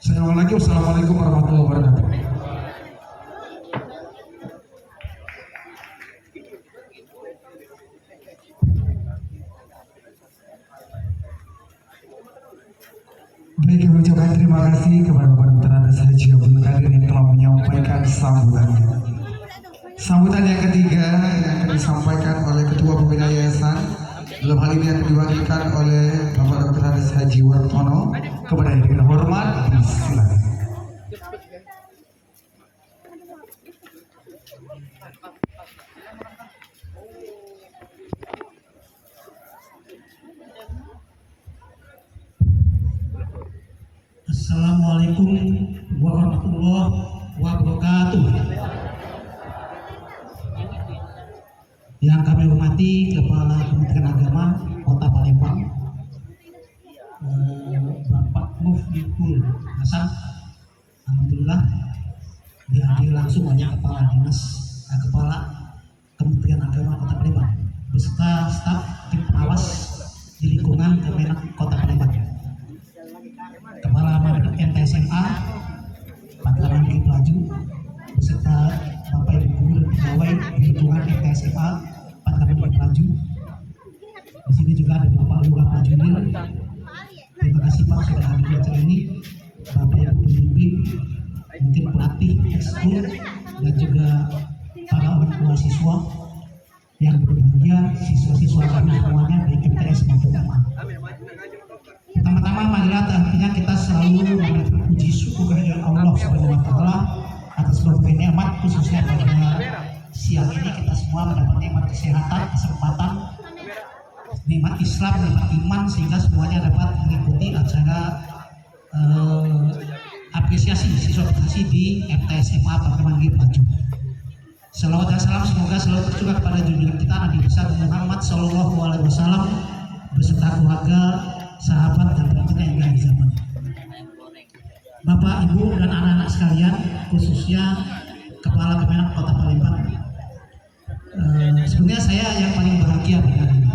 Saya ulang lagi, wassalamualaikum warahmatullahi wabarakatuh. Baik, kami ucapkan terima kasih kepada Bapak Dr. Andes Haji Abdul Qadir yang telah menyampaikan sambutannya. Sambutan yang ketiga yang akan disampaikan oleh Ketua Pembina Yayasan, dalam hal ini akan diwakilkan oleh Bapak Dr. Andes Haji Wartono. Kepada yang dengan hormat, silakan. Assalamualaikum warahmatullahi wabarakatuh. Yang kami hormati Kepala Kementerian Agama Kota Palembang, Bapak Muflihul Hasan, alhamdulillah dihadiri langsung oleh Kepala Kementerian Agama Kota Palembang beserta staf tim pengawas di lingkungan Kemenak Kota Palembang. Kepala MTSMA, Pak Kamandri Pelaju, beserta Bapak Ibu Guru dan pegawai di lingkungan MTSMA, Pak Kamandri Pelaju. Di sini juga ada Bapak Lurah Pelajunil. Terima kasih Pak sudah hadir di acara ini. Bapak Ibu pembimbing, mungkin pelatih ekskul dan juga para orang tua siswa yang berbahagia, siswa-siswa kami semuanya baik MTS maupun MA. Pertama-tama marilah artinya kita selalu memberikan puji syukur kepada Allah Subhanahu wa taala atas berbagai nikmat, khususnya pada siang ini kita semua mendapat nikmat kesehatan, kesempatan, nikmat Islam, nikmat iman, sehingga semuanya dapat mengikuti acara apresiasi siswa prestasi di MTSMA Perkembangan Pelaju. Salawat dan salam semoga selalu tercurah kepada junjungan kita Nabi besar Muhammad Sallallahu Alaihi Wasallam, beserta keluarga, sahabat dan teman-teman yang di zaman. Bapak, Ibu, dan anak-anak sekalian, khususnya Kepala Kemenak Kota Palembang. Sebenarnya saya yang paling bahagia hari ini.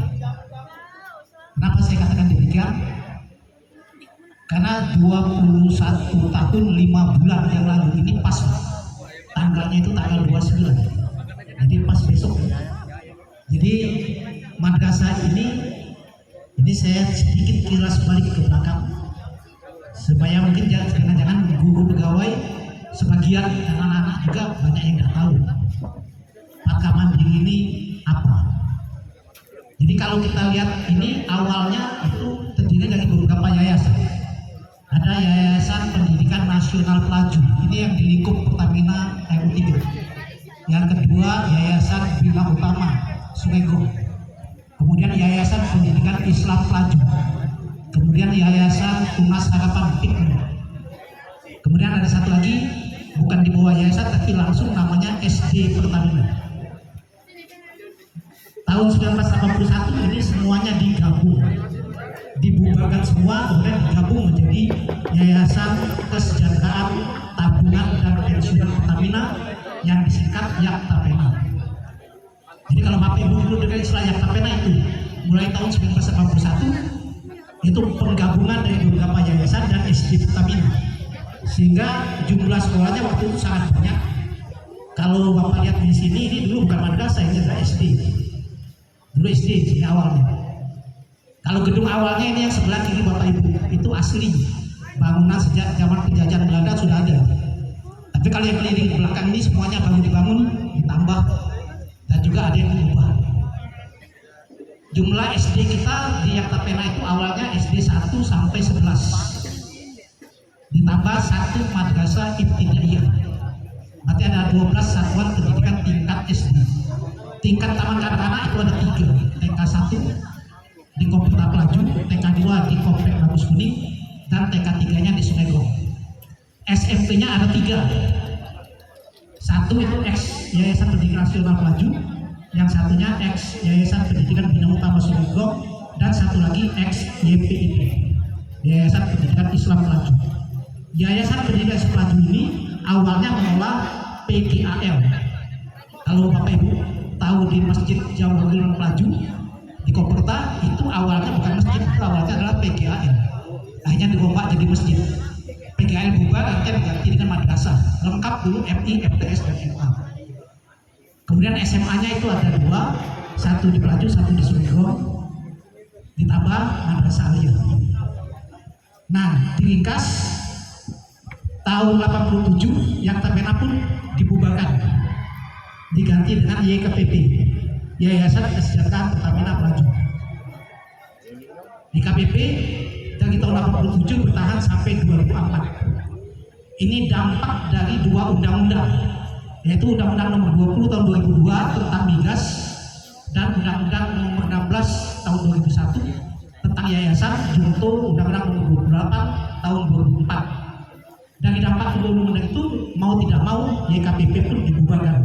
Kenapa saya katakan demikian? Karena 21 tahun 5 bulan yang lalu ini pas tanggalnya itu tanggal 29, jadi pas besok. Jadi madrasah ini saya sedikit kilas balik ke belakang supaya mungkin jangan guru pegawai sebagian dan anak-anak juga banyak yang nggak tahu Patka Mandiri ini apa. Jadi kalau kita lihat ini awalnya itu terdiri dari beberapa yayasan. Ada Yayasan Pendidikan Nasional Pelaju, ini yang di lingkup Pertamina RU3. Yang kedua Yayasan Bina Utama Sungai Gong. Kemudian Yayasan Pendidikan Islam Pelaju. Kemudian Yayasan Tunas Harapan Pikmi. Kemudian ada satu lagi bukan di bawah yayasan tapi langsung namanya SD Pertamina. Tahun 1981 ini semuanya digabung, dibubarkan semua, kemudian digabung menjadi Yayasan Kesejahteraan Tabungan dan Pensiunan Pertamina yang disingkat YAKTAPENA. Jadi kalau Bapak Ibu dulu dengar istilah YAKTAPENA itu mulai tahun 1981 itu penggabungan dari beberapa yayasan dan SD Pertamina, sehingga jumlah sekolahnya waktu itu sangat banyak. Kalau Bapak lihat di sini, ini dulu bukan madrasah, ini adalah SD. Dulu SD sini awalnya. Kalau gedung awalnya ini yang sebelah kiri Bapak Ibu itu asli bangunan sejak zaman penjajahan Belanda sudah ada. Tapi kalau yang keliling di belakang ini semuanya baru dibangun, ditambah dan juga ada yang diubah. Jumlah SD kita di YAKTAPENA itu awalnya SD 1 sampai 11. Ditambah 1 madrasah ibtidaiyah. Berarti ada 12 satuan pendidikan tingkat SD. Tingkat taman kanak-kanak itu ada 3, TK 1 di Komplek Pelaju, TK 2 di Komplek Bagus Kuning, dan TK 3-nya di Sungai Gong. SMP-nya ada 3. 1 itu X Yayasan Pendidikan Nasional Pelaju, yang satunya X Yayasan Pendidikan Bina Utama Sungai Gong, dan satu lagi X YPIP, Yayasan Pendidikan Islam Pelaju. Yayasan Pendidikan Islam Pelaju ini awalnya mengelola PGAL. Kalau Bapak Ibu tahu di Masjid Jawahirul Pelaju di Koperta itu awalnya bukan masjid, itu awalnya adalah PGAL. Akhirnya dirombak jadi masjid. PGAL bubar, akhirnya diganti dengan madrasah. Lengkap dulu MI, FTS, dan MA. Kemudian SMA-nya itu ada 2, 1 di Pelaju, 1 di Sungai Gong, ditambah madrasah aliyah. Nah, diringkas tahun 87 YAKTAPENA pun dibubarkan, diganti dengan YKPP, Yayasan Kesejahteraan Pertamina Pelaju. YKPP dari tahun 87 bertahan sampai 2004. Ini dampak dari 2 undang-undang, yaitu Undang-Undang Nomor 20 tahun 2002 tentang migas dan Undang-Undang Nomor 16 tahun 2001 tentang yayasan, junto Undang-Undang Nomor 28 tahun 2004. Dari dampak kedua undang-undang itu mau tidak mau YKPP pun dibubarkan.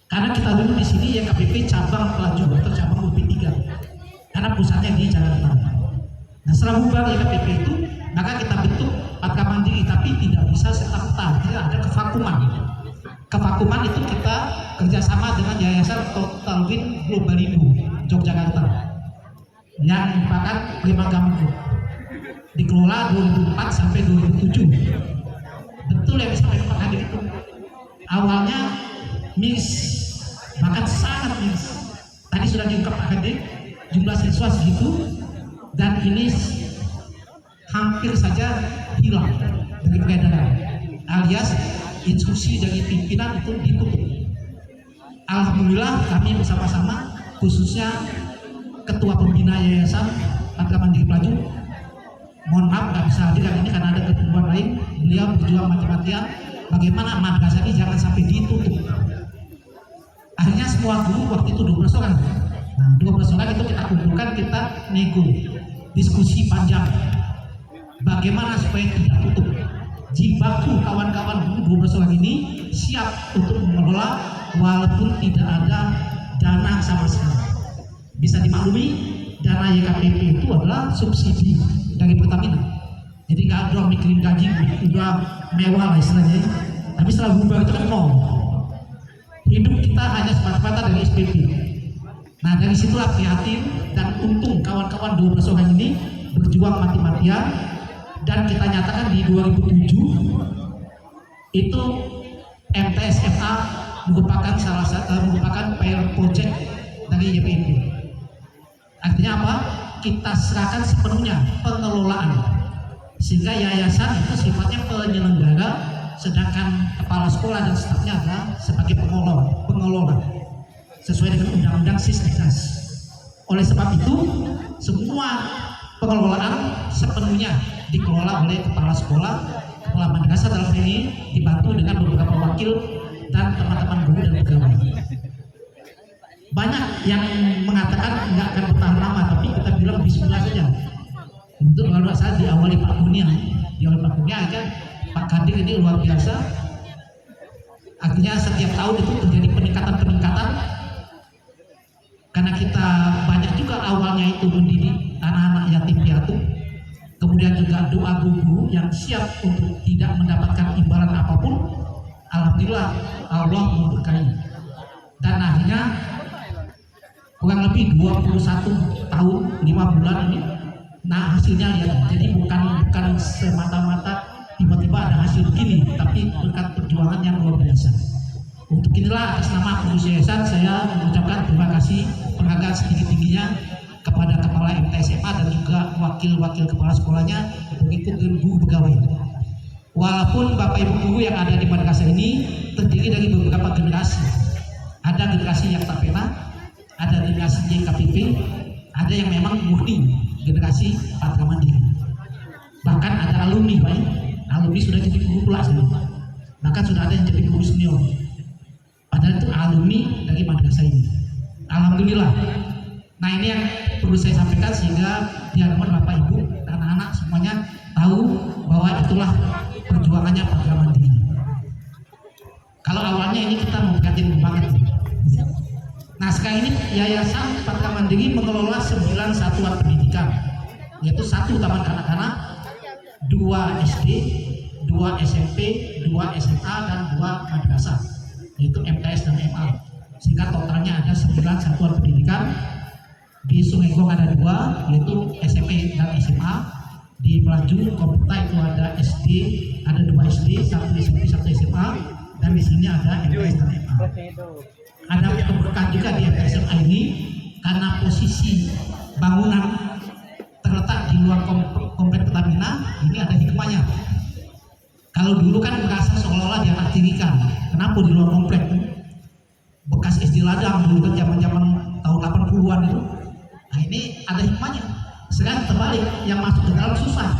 Karena kita dulu di sini YKPP cabang Pelaju atau cabang UP3, karena pusatnya di Jakarta. Nah, setelah bubar YKPP itu, maka kita bentuk Patka Mandiri, tapi tidak bisa serta-merta, ada kevakuman. Kevakuman itu kita kerjasama dengan Yayasan Total Win Globalindo Yogyakarta yang merupakan Primagama Group, dikelola 2004 sampai 2007. Betul yang disampaikan Pak Hadir itu awalnya miris, bahkan sangat miris. Tadi sudah diungkap Pak Hadir, jumlah siswa segitu, dan ini hampir saja hilang dari peredaran, alias instruksi dari pimpinan itu ditutup. Alhamdulillah kami bersama-sama, khususnya Ketua Pembina Yayasan Patka Mandiri Pelaju, mohon maaf nggak bisa hadir hari ini karena ada keperluan lain. Beliau berjuang mati-matian bagaimana madrasah ini jangan sampai ditutup. Akhirnya semua guru waktu itu 12 orang. Nah, 12 orang itu kita kumpulkan, kita nego, diskusi panjang bagaimana supaya tidak tutup. Jibaku kawan-kawan guru 12 orang ini siap untuk mengelola walaupun tidak ada dana sama sekali. Bisa dimaklumi dana YKPP itu adalah subsidi dari Pertamina. Jadi nggak ada mikirin gaji udah mewah lah istilahnya. Tapi setelah bubar itu kan nol. Hidup kita hanya semata-mata dari SPP. Nah dari situlah prihatin dan untung kawan-kawan 12 orang ini berjuang mati-matian, dan kita nyatakan di 2007 itu MTSFA merupakan pilot project dari YPMP. Artinya apa? Kita serahkan sepenuhnya pengelolaan, sehingga yayasan itu sifatnya penyelenggara, sedangkan kepala sekolah dan stafnya adalah sebagai pengelola sesuai dengan undang-undang Sisdiknas. Oleh sebab itu semua pengelolaan sepenuhnya dikelola oleh kepala sekolah, kepala madrasah dalam ini dibantu dengan beberapa wakil dan teman-teman guru dan pegawai. Banyak yang mengatakan nggak akan bertahan lama, tapi kita bilang bismillah saja. Untuk kalau saya diawali Pak Kurnia aja, Pak Kadir ini luar biasa. Artinya setiap tahun itu terjadi peningkatan karena kita banyak juga awalnya itu mendidik anak-anak yatim piatu, kemudian juga doa guru yang siap untuk tidak mendapatkan imbalan apapun. Alhamdulillah Allah memberkahi, dan akhirnya kurang lebih 21 tahun 5 bulan ini, nah hasilnya lihat. Jadi bukan semata-mata tiba-tiba ada hasil begini, tapi berkat perjuangan yang luar biasa. Untuk inilah atas nama pengurus yayasan saya mengucapkan terima kasih penghargaan setinggi-tingginya kepada kepala MTSFA dan juga wakil-wakil kepala sekolahnya, begitu dengan guru pegawai. Walaupun Bapak Ibu guru yang ada di madrasah ini terdiri dari beberapa generasi, ada generasi yang terpena, ada generasi YKPP, ada yang memang murni generasi Patra Mandiri. Bahkan ada alumni, Pak. Alumni sudah jadi guru pula semua. Bahkan sudah ada yang jadi guru senior. Padahal itu alumni dari madrasah ini. Alhamdulillah. Nah ini yang perlu saya sampaikan sehingga diharapkan Bapak Ibu dan anak-anak semuanya tahu bahwa itulah perjuangannya Patra Mandiri. Kalau awalnya ini kita mau prihatin banget. Nah sekarang ini Yayasan Patra Mandiri mengelola 9 satuan pendidikan, yaitu 1 taman kanak-kanak, 2 SD, 2 SMP, 2 SMA, dan 2 madrasah, yaitu MTS dan MA. Sehingga totalnya ada 9 satuan pendidikan. Di Sungai Gong ada 2, yaitu SMP dan SMA. Di Pelaju Komputa itu ada SD, ada 2 SD, 1 SMP, 1 SMA, dan di sini ada MTS dan MA. Ada keberkahan juga di MTSMA ini karena posisi bangunan terletak di luar komplek Pertamina. Ini ada hikmahnya. Kalau dulu kan merasa seolah-olah dianaktirikan, kenapa di luar komplek? Bekas SD Ladang dulu kan zaman tahun 80-an itu. Nah ini ada hikmahnya. Sekarang terbalik, yang masuk ke dalam susah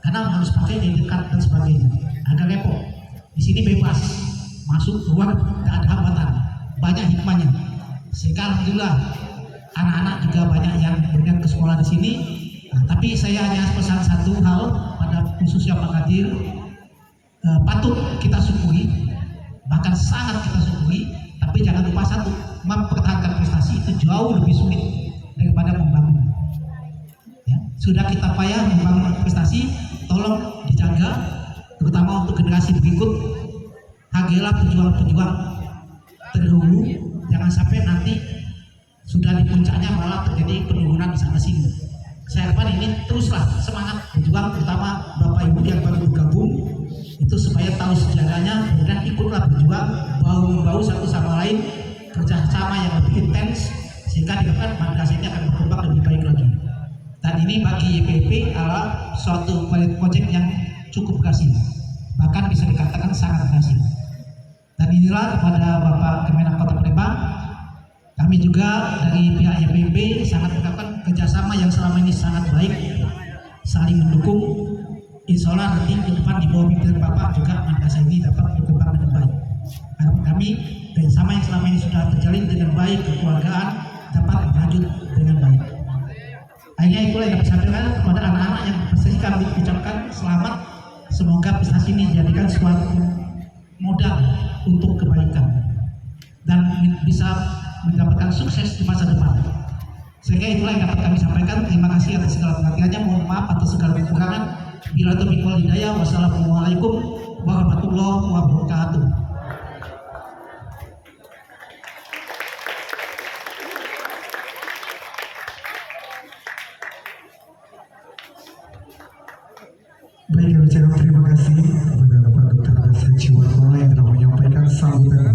karena harus pakai di dekat dan sebagainya, agak repot. Di sini bebas masuk keluar, tidak ada hambatan. Banyak hikmahnya, sehingga alhamdulillah anak-anak juga banyak yang berniat ke sekolah di sini. Nah, tapi saya hanya pesan satu hal pada khususnya Pak Kadir, patut kita syukuri, bahkan sangat kita syukuri, tapi jangan lupa satu, mempertahankan prestasi itu jauh lebih sulit daripada membangun. Ya, sudah kita payah membangun prestasi, tolong dijaga, terutama untuk generasi berikut. Hargailah pejuang-pejuang terdahulu, jangan sampai nanti sudah di puncaknya malah terjadi penurunan di sana sini. Saya harapkan ini teruslah semangat berjuang, terutama Bapak Ibu yang baru bergabung itu supaya tahu sejarahnya, kemudian ikutlah berjuang bahu-bahu satu sama lain, kerjasama yang lebih intens, sehingga diharapkan madrasah ini akan berkembang lebih baik lagi. Dan ini bagi YPP adalah suatu proyek yang cukup berhasil, bahkan bisa dikatakan sangat berhasil. Dan inilah kepada Bapak Kemenak Kota Palembang, kami juga dari pihak YPP sangat mengharapkan kerjasama yang selama ini sangat baik, saling mendukung. Insya Allah nanti ke depan di bawah pimpinan Bapak juga madrasah ini dapat berkembang dengan baik. Harapan kami kerjasama yang selama ini sudah terjalin dengan baik, kekeluargaan dapat berlanjut dengan baik. Akhirnya itulah yang dapat saya sampaikan kepada anak-anak yang prestasi kami ucapkan selamat. Semoga prestasi ini dijadikan suatu modal untuk kebaikan dan bisa mendapatkan sukses di masa depan. Sehingga itulah yang dapat kami sampaikan. Terima kasih atas segala perhatiannya. Mohon maaf atas segala kekurangan. Bila taufiq wal hidayah. Wassalamualaikum warahmatullahi wabarakatuh. Baik, kami ucapkan terima kasih kepada Bapak Dr. Haji Wartono yang telah menyampaikan sambutan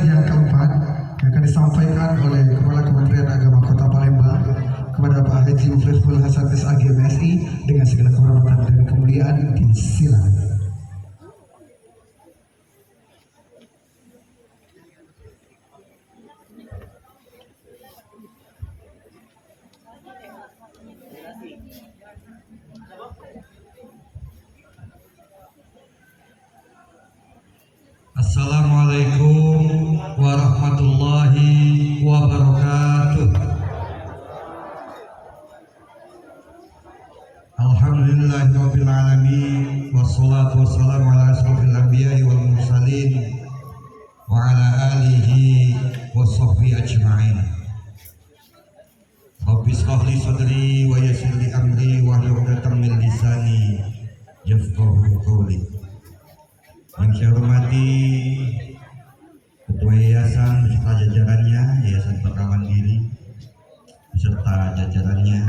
yang keempat yang akan disampaikan oleh Kepala Kementerian Agama Kota Palembang kepada Pak Haji Muflihul Hasan SAG MSI dengan segala kehormatan dan kemuliaan. Disilakan. Assalamualaikum warahmatullahi wabarakatuh. Alhamdulillahirabbil alamin wassalatu wassalamu ala asyrofil anbiya'i wal mursalin wa ala alihi washabbihi ajma'in. Rabbi shrah li sadri wa yassir li amri wahlul 'uqdatam min lisani yafqahu qawli. Yang saya hormati Ketua Yayasan beserta jajarannya, Yayasan Baka Mandiri beserta jajarannya.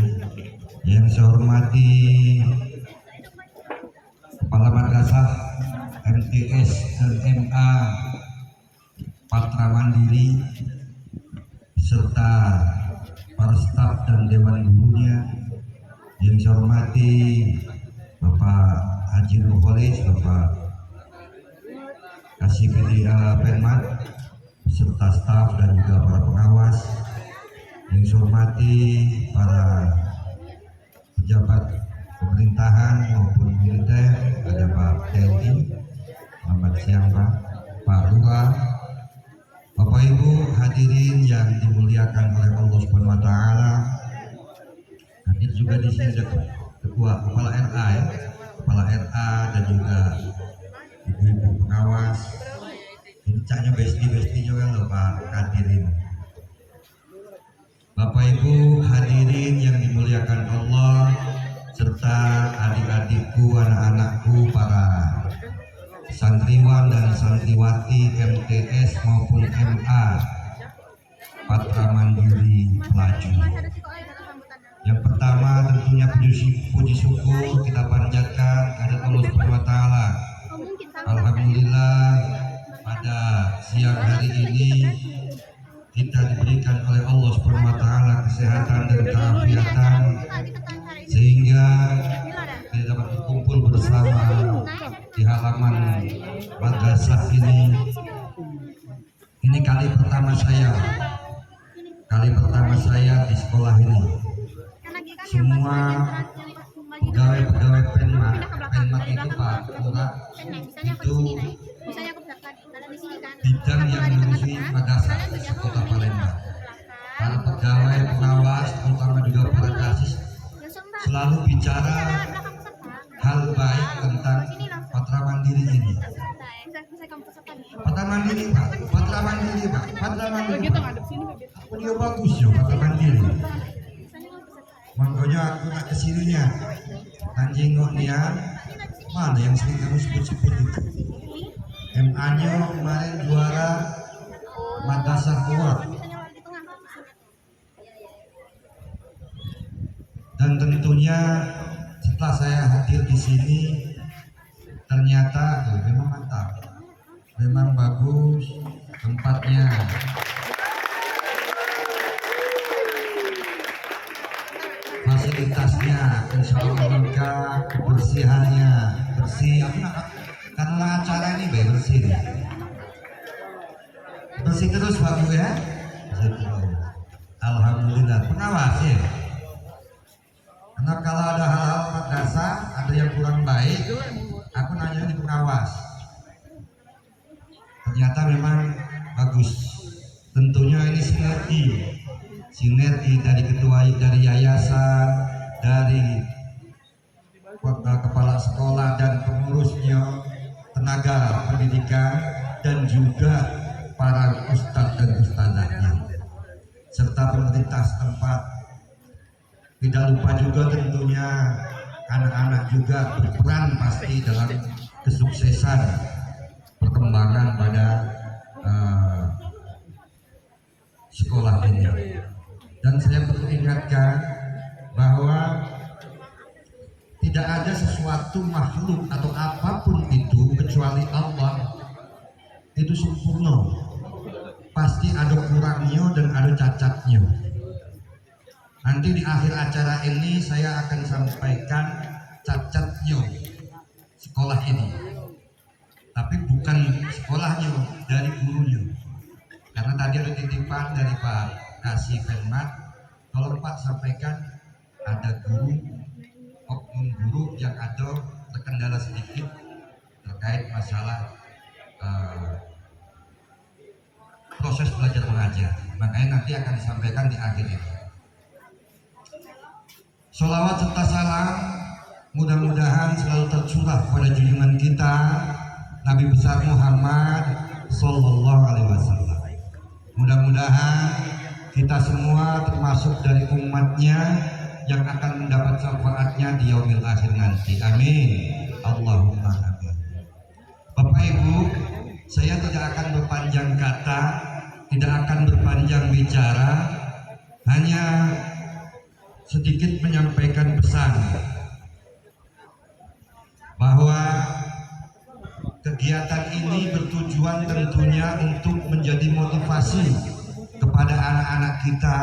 Yang saya hormati Kepala Madrasah MTS dan MA Patra Mandiri beserta para staf dan dewan gurunya. Yang saya hormati Bapak Haji Nurholis, Bapak Kasih Penmat beserta staf dan juga para pengawas. Yang saya hormati para pejabat pemerintahan maupun militer, ada Pak TNI, selamat siang Pak Lurah, Bapak Ibu hadirin yang dimuliakan oleh Allah Subhanahu Wa Taala. Hadir juga di sini ada Kepala RA ya, Kepala RA dan juga ibu-ibu pengawas. Ini caknya besti juga loh Pak hadirin. Bapak Ibu hadirin yang dimuliakan Allah serta adik-adikku, anak-anakku, para santriwan dan santriwati MTS maupun MA Patra Mandiri Pelaju. Yang pertama tentunya puji syukur kita panjatkan kehadirat Allah Subhanahu Wa Taala. Alhamdulillah pada siang hari ini kita diberikan oleh Allah Subhanahu Wa Taala kesehatan dan keafiatan sehingga kita dapat berkumpul bersama di halaman madrasah ini. Ini kali pertama saya di sekolah ini. Semua pegawai Penmat itu Pak Lurah itu bidang yang mengurusi madrasah Kota Palembang. Para pegawai pengawas terutama juga para kasis selalu bicara hal baik tentang Patra Mandiri ini. Patra Mandiri Pak, Patra Mandiri Pak, Patra Mandiri Pak. Dia bagus ya Patra Mandiri. Makanya aku nak kesininya anjingok dia mana yang sering kamu sebut-sebut itu. MA-nya kemarin juara Madrasah Award. Dan tentunya setelah saya hadir di sini ternyata memang mantap, memang bagus tempatnya. Fasilitasnya, insya Allah lengkap, kebersihannya bersih. Karena acara ini bersih nih. Bersih terus Pak Bu ya. Alhamdulillah. Pengawas ya. Karena kalau ada hal-hal madrasah, ada yang kurang baik, aku nanya di pengawas. Ternyata memang bagus. Tentunya ini sinergi dari ketua, dari yayasan, dari kepala sekolah dan pengurusnya, tenaga pendidikan dan juga para ustadz dan ustadzahnya. serta pemerintah setempat. Tidak lupa juga tentunya anak-anak juga berperan pasti dalam kesuksesan perkembangan pada sekolah ini. Dan saya perlu ingatkan bahwa tidak ada sesuatu makhluk atau apapun itu kecuali Allah itu sempurna. Pasti ada kurangnya dan ada cacatnya. Nanti di akhir acara ini saya akan sampaikan cacatnya sekolah ini. Tapi bukan sekolahnya, dari gurunya. Karena tadi ada titipan dari Pak Kasih Penmat, tolong Pak sampaikan ada oknum guru yang ada terkendala sedikit terkait masalah proses belajar mengajar. Makanya nanti akan disampaikan di akhir ini. Sholawat serta salam mudah-mudahan selalu tercurah pada junjungan kita Nabi besar Muhammad Sallallahu Alaihi Wasallam. Mudah-mudahan kita semua termasuk dari umatnya yang akan mendapat syafaatnya di yaumil akhir nanti. Amin. Allahumma amin. Bapak Ibu, saya tidak akan berpanjang kata, tidak akan berpanjang bicara, hanya sedikit menyampaikan pesan bahwa kegiatan ini bertujuan tentunya untuk menjadi motivasi kepada anak-anak kita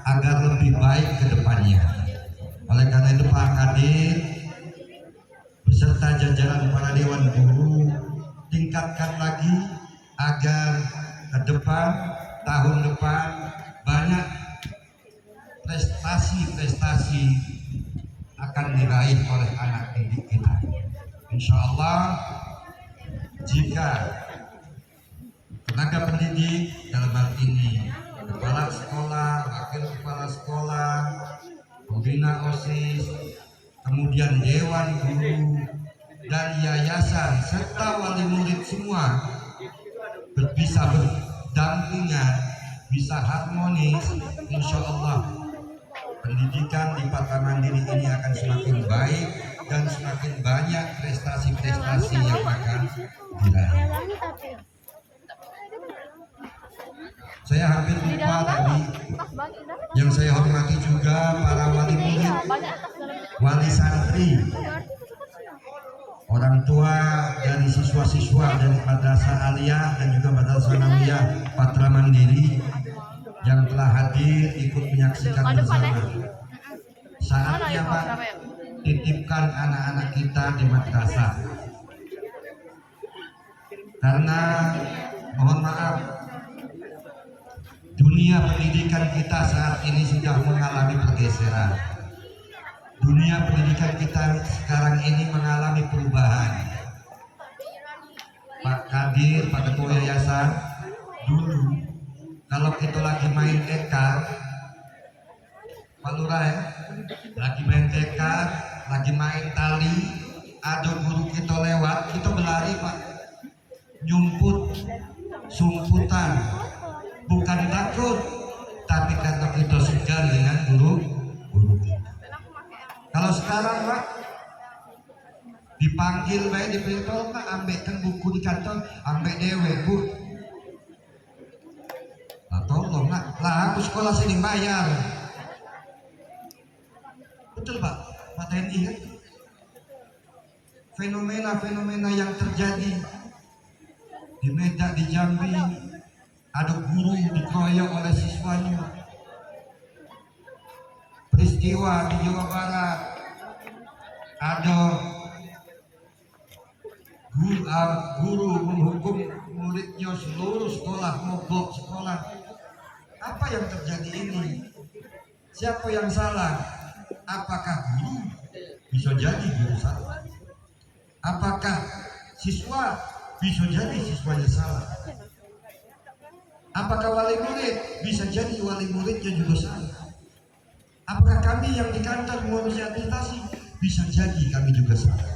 agar lebih baik ke depannya. Oleh karena itu Pak Kadir beserta jajaran para dewan guru tingkatkan lagi agar ke depan, tahun depan banyak prestasi-prestasi akan diraih oleh anak didik kita. Insya Allah jika tenaga pendidik dalam hal ini kepala sekolah, wakil kepala sekolah, pembina OSIS, kemudian dewan guru dan yayasan serta wali murid semua bisa berdampingan, bisa harmonis, insya Allah pendidikan di Patra Mandiri ini akan semakin baik dan semakin banyak prestasi-prestasi yang akan diraih. Saya hampir lupa tadi, yang saya hormati juga para wali murid, wali santri, orang tua dari siswa-siswa dari Madrasah Aliyah dan juga Madrasah Sanawiyah Patra Mandiri yang telah hadir ikut menyaksikan bersama. Saatnya Pak titipkan anak-anak kita di madrasah. Karena mohon maaf, dunia pendidikan kita saat ini sudah mengalami pergeseran. Dunia pendidikan kita sekarang ini mengalami perubahan. Pak Kadir, Pak Ketua Yayasan, dulu kalau kita lagi main ekar, Pak Lurah ya, lagi main ekar, lagi main tali, ada guru kita lewat, kita berlari Pak, nyumput, sumputan, bukan takut, tapi karena kita segan dengan guru kita. Kalau sekarang Pak, dipanggil baik diberitahu Pak, ambilkan buku di kantor, ambil dewe Bu. Tolong lah aku sekolah sini bayar. Betul Pak TNI kan? Fenomena-fenomena yang terjadi di Medan, di Jambi, ada guru dikeroyok oleh siswanya. Peristiwa di Jawa Barat, ada guru menghukum muridnya seluruh sekolah, mogok sekolah. Apa yang terjadi ini? Siapa yang salah? Apakah guru? Bisa jadi guru salah. Apakah siswa? Bisa jadi siswanya salah. Apakah wali murid? Bisa jadi wali muridnya juga salah. Apakah kami yang di kantor mengurusi administrasi? Bisa jadi kami juga salah.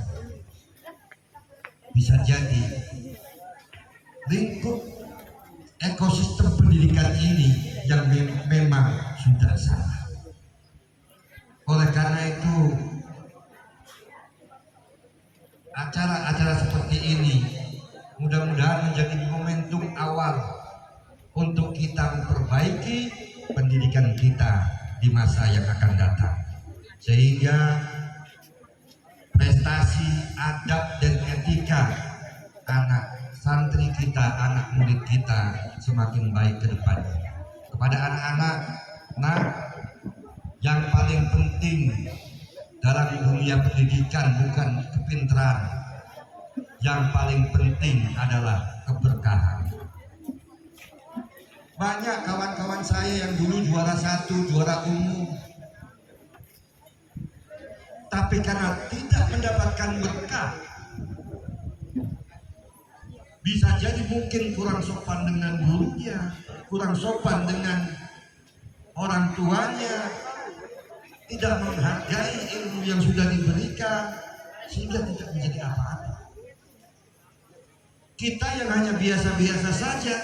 Bisa jadi lingkup ekosistem pendidikan ini yang memang sudah salah. Oleh karena itu, acara-acara seperti ini mudah-mudahan menjadi momentum awal untuk kita memperbaiki pendidikan kita di masa yang akan datang, sehingga prestasi adab dan etika anak santri kita, anak murid kita semakin baik ke depannya. Kepada anak-anak, nah, yang paling penting dalam dunia pendidikan bukan kepintaran, yang paling penting adalah keberkahan. Banyak kawan-kawan saya yang dulu juara 1, juara umum, tapi karena tidak mendapatkan berkah, bisa jadi mungkin kurang sopan dengan gurunya, kurang sopan dengan orang tuanya, tidak menghargai ilmu yang sudah diberikan, sehingga tidak menjadi apa-apa. Kita yang hanya biasa-biasa saja,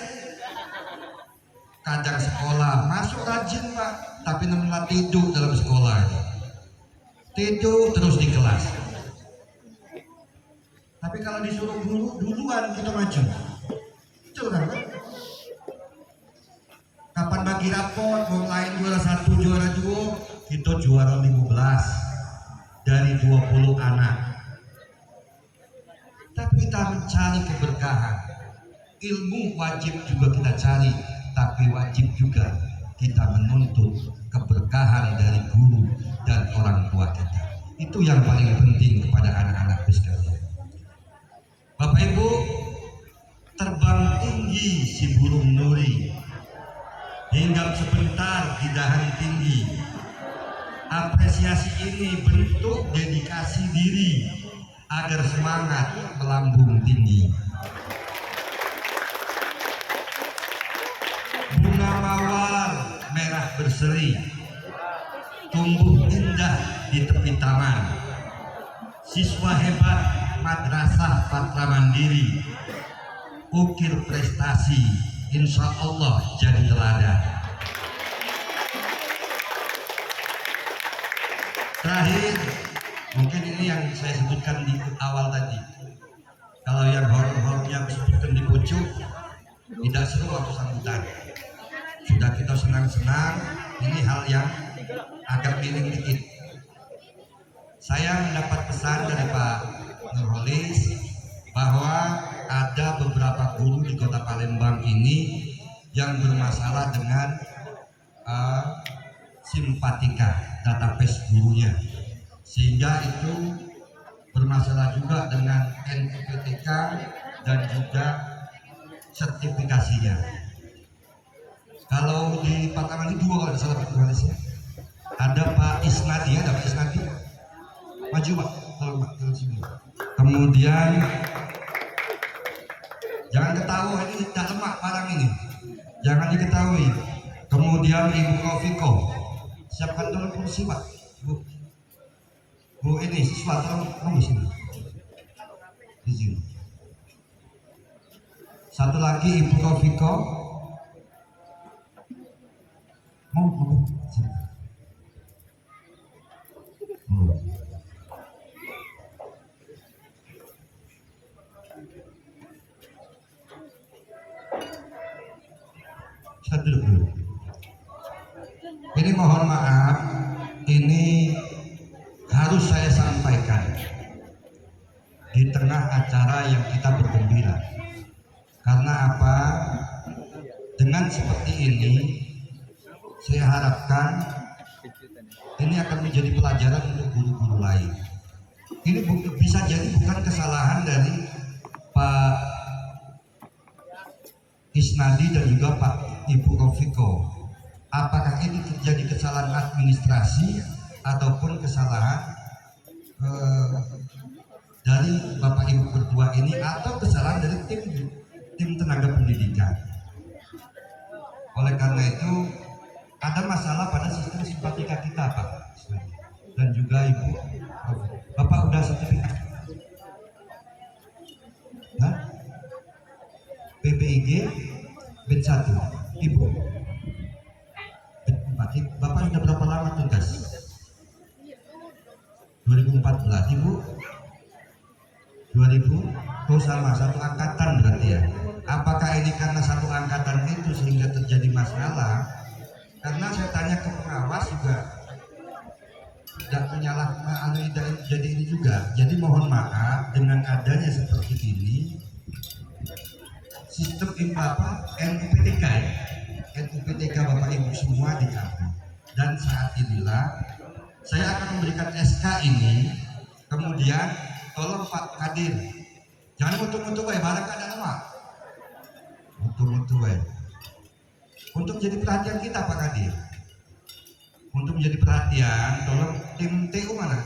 kadang sekolah masuk rajin Pak, tapi malah tidur dalam sekolah, tidur terus di kelas. Tapi kalau disuruh guru duluan kita maju, betul kan Pak? Kapan bagi rapor, orang lain juara 1, juara 2, kita juara 15 dari 20 anak. Tapi kita mencari keberkahan. Ilmu wajib juga kita cari, tapi wajib juga kita menuntut keberkahan dari guru dan orang tua kita. Itu yang paling penting kepada anak-anak sekalian. Bapak Ibu, terbang tinggi si burung nuri, hinggap sebentar di dahan tinggi. Apresiasi ini bentuk dedikasi diri agar semangat melambung tinggi. Bunga mawar merah berseri, tumbuh indah di tepi taman. Siswa hebat Madrasah Patra Mandiri, ukir prestasi, insya Allah jadi teladan. Terakhir, mungkin ini yang saya sebutkan di awal tadi. Kalau yang horor-horor yang disebutkan di pojok, tidak seru waktu sambutan. Sudah kita senang-senang, ini hal yang agak miring dikit. Saya mendapat pesan dari Pak Nurholis bahwa ada beberapa guru di Kota Palembang ini yang bermasalah dengan simpatika database gurunya, sehingga itu bermasalah juga dengan NPTK dan juga sertifikasinya. Kalau di Pataman ini 2 kalau salah Pak Nurholis ya. Ada Pak Isnadi, ada Pak Isnadi. Maju Pak, tolong Pak, tolong sini. Kemudian jangan ketawa, ini tidak lemak barang ini, jangan diketahui. Kemudian Ibu Kofiko, siapkan dulu kursi Pak. Bu ini siswa tolong di sini. Di sini. Satu lagi Ibu Kofiko. Mau sini. Dulu. Ini mohon maaf, ini harus saya sampaikan di tengah acara yang kita bergembira. Karena apa? Dengan seperti ini, saya harapkan ini akan menjadi pelajaran untuk guru-guru lain. Ini bisa jadi bukan kesalahan dari Pak Isnadi dan juga Pak Ibu Kofiko. Apakah ini terjadi kesalahan administrasi ataupun kesalahan dari Bapak Ibu berdua ini, atau kesalahan dari tim tenaga pendidikan? Oleh karena itu ada masalah pada sistem simpatika kita Pak dan juga Ibu. Bapak udah sertifikat? PBIG B1 Ibu Bapak sudah berapa lama tugas? 2014, Ibu? 2000? Oh sama, satu angkatan berarti ya. Apakah ini karena satu angkatan itu sehingga terjadi masalah? Karena saya tanya ke pengawas juga tidak menyalahkan jadi ini juga. Jadi mohon maaf dengan adanya seperti ini sistem NUPTK Bapak Ibu semua dicabut. Dan saat inilah saya akan memberikan SK ini, kemudian tolong Pak Kadir jangan mutu-mutu ya, barang ada nama mutu-mutu ya. Untuk jadi perhatian kita Pak Kadir, untuk menjadi perhatian, tolong tim TU mana?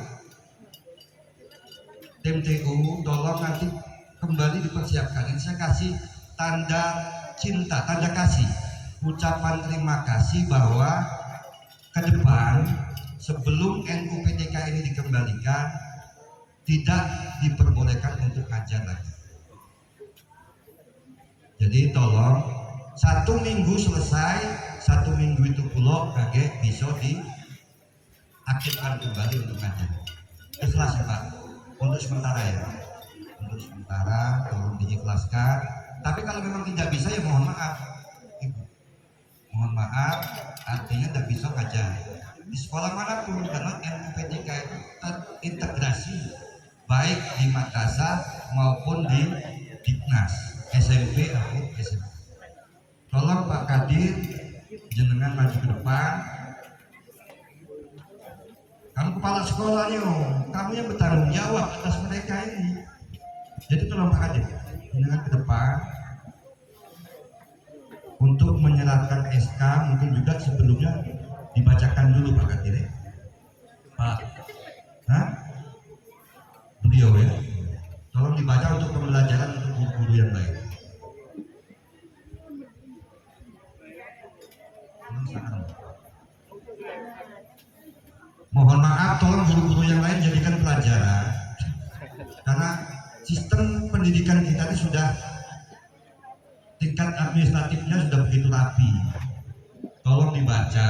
Tim TU tolong nanti kembali dipersiapkan. Ini saya kasih tanda cinta, tanda kasih, ucapan terima kasih bahwa ke depan sebelum NUPTK ini dikembalikan tidak diperbolehkan untuk ngajar lagi. Jadi tolong 1 minggu selesai, 1 minggu itu pulau kaget bisa diaktifkan kembali untuk ngajar. Ikhlas ya Pak, untuk sementara ya, untuk sementara tolong diikhlaskan. Tapi kalau memang tidak bisa ya mohon maaf, Ibu. Mohon maaf, artinya tidak bisa ngajar di sekolah manapun karena NUPTK itu terintegrasi baik di madrasah maupun di Diknas SMP atau SMA. Tolong Pak Kadir jenengan maju ke depan. Kamu kepala sekolahnya, kamu yang bertanggung jawab atas mereka ini. Jadi tolong Pak Kadir jenengan ke depan untuk menyerahkan SK. Mungkin juga sebelumnya dibacakan dulu Pak Kadir ya. Pak, beliau ya, tolong dibaca untuk pembelajaran untuk guru-guru yang lain. Mohon maaf, tolong guru-guru yang lain jadikan pelajaran, karena sistem pendidikan kita ini sudah tingkat administratifnya sudah begitu rapi. Tolong dibaca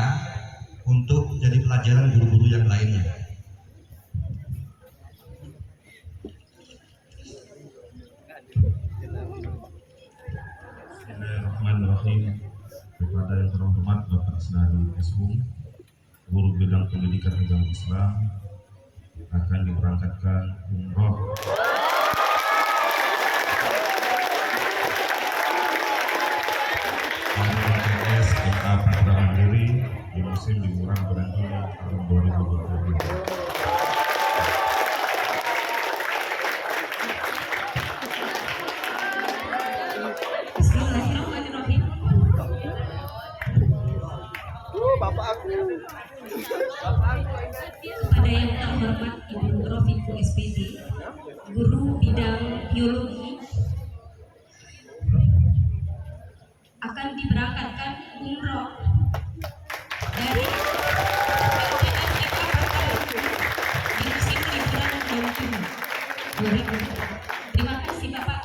untuk jadi pelajaran guru-guru yang lainnya. Bismillahirrahmanirrahim. Kepada yang terhormat Bapak Senadi SU, Guru Bidang Pendidikan Agama Islam, akan diberangkatkan umroh PTS SMA Putra Mandiri di musim liburan bulan Juli tahun 2022. Bismillahirrahmanirrahim. Kepada yang terhormat Ibu Rofiku SPD, Guru Bidang Biologi, akan diberangkatkan umroh dari di musim liburan bulan Juni 2020. Terima kasih Bapak.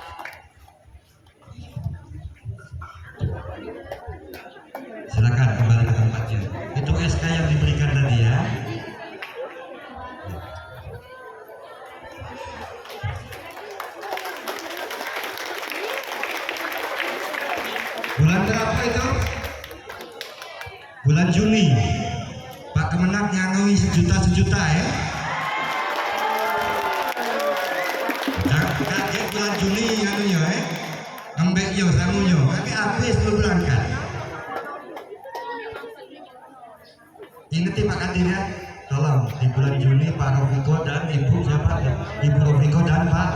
Silakan kembali ke tempatnya. Itu SK yang diberikan tadi ya. Bulan berapa itu? Bulan Juni. Pak Kemenak nyangui sejuta ya. Kaget bulan Juni anunya ngembek yo samunya. Tapi habis belum berangkat. Ingat Pak Kadir ya, tolong di bulan Juni Pak Rofiko dan Ibu siapa? Ibu Rofiko dan Pak.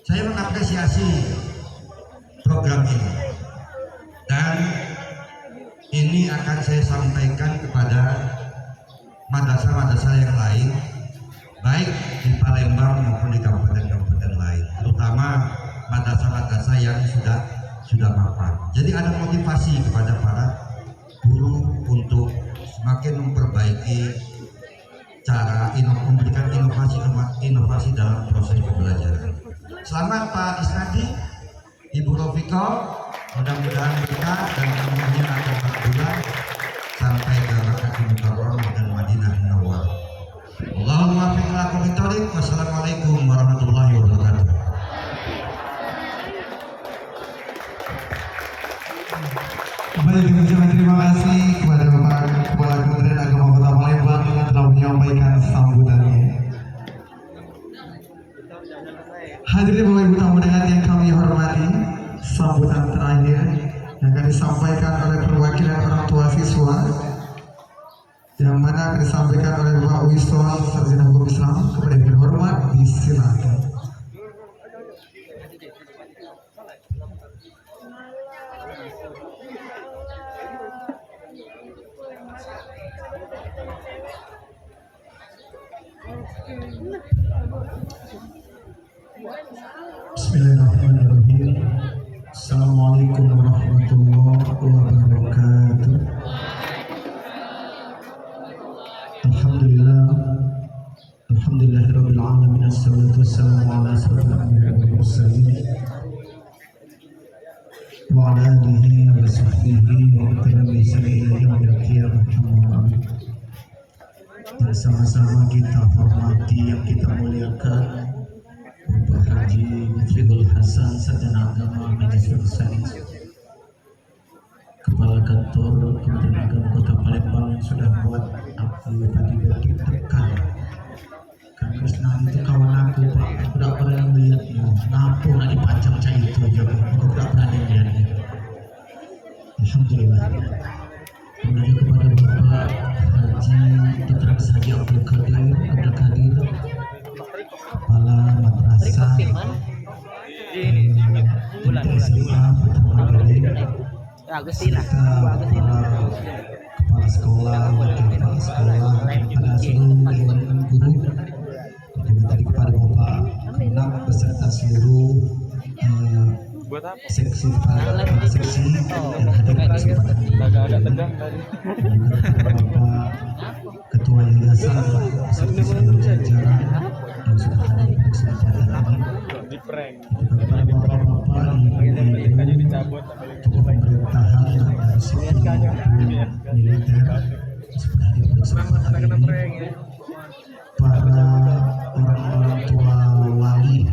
Saya mengapresiasi program ini dan ini akan saya sampaikan kepada madrasah-madrasah yang lain, baik di Palembang maupun di kabupaten-kabupaten lain, terutama madrasah-madrasah yang sudah mapan. Jadi ada motivasi kepada para guru untuk semakin memperbaiki cara memberikan inovasi dalam proses pembelajaran. Selamat Pak Isnadi, Ibu Rofiko, Mudah-mudahan berkah dan umurnya akan berbulan sampai ke Makkah Mukarramah dan Madinah Munawwarah. Allahumma fiqh bitarik. Wassalamualaikum warahmatullahi wabarakatuh. Baik, mengucapkan terima kasih kepada Bapak Kepala Kementerian Agama Kota Palembang yang telah menyampaikan sambutannya. Hadirin Bapak Ibu tamu undangan yang kami hormati, sambutan terakhir yang akan disampaikan oleh perwakilan orang tua siswa, yang mana akan disampaikan oleh Bapak Wiston Sarjana Hukum Islam. Kepada yang hormat, disilakan. Bismillahirrahmanirrahim. Assalamualaikum warahmatullahi wabarakatuh. Alhamdulillahirabbil alamin. Assalatu wassalamu ala asyrofil anbiya'i wal mursalin wa ala alihi wa sahbihi wa man tabi'ahum ila yaumil qiyamah. Yang sama-sama kita hormati, yang kita muliakan Bapak Haji Mufidul Hasan, Sarjana Agama Magister Sains, Kepala Kantor Kementerian Agama Kota Palembang, yang sudah buat aku tadi deg-degan. Kan Krisna itu kawan aku, Pak. Aku tidak pernah melihatnya. Kenapa nak dipajang macam itu aja? Aku tidak pernah melihatnya. Alhamdulillah. Kemudian kepada Bapak Haji Dr. Haji Abdul Qadir, Kepala Madrasah SMA serta kepala sekolah, wakil kepala sekolah, kepada seluruh dewan guru, juga tadi kepada Bapak Kemenag beserta seluruh seksi kepala seksi yang hadir pada kesempatan ini. Juga kepada Bapak Ketua Yayasan beserta seluruh jajaran yang sudah hadir pada kesempatan ini. Juga kepada bapak-bapak, ibu-ibu, tokoh pemerintahan dari sipil maupun militer sudah hadir pada kesempatan ini. Para orang tua wali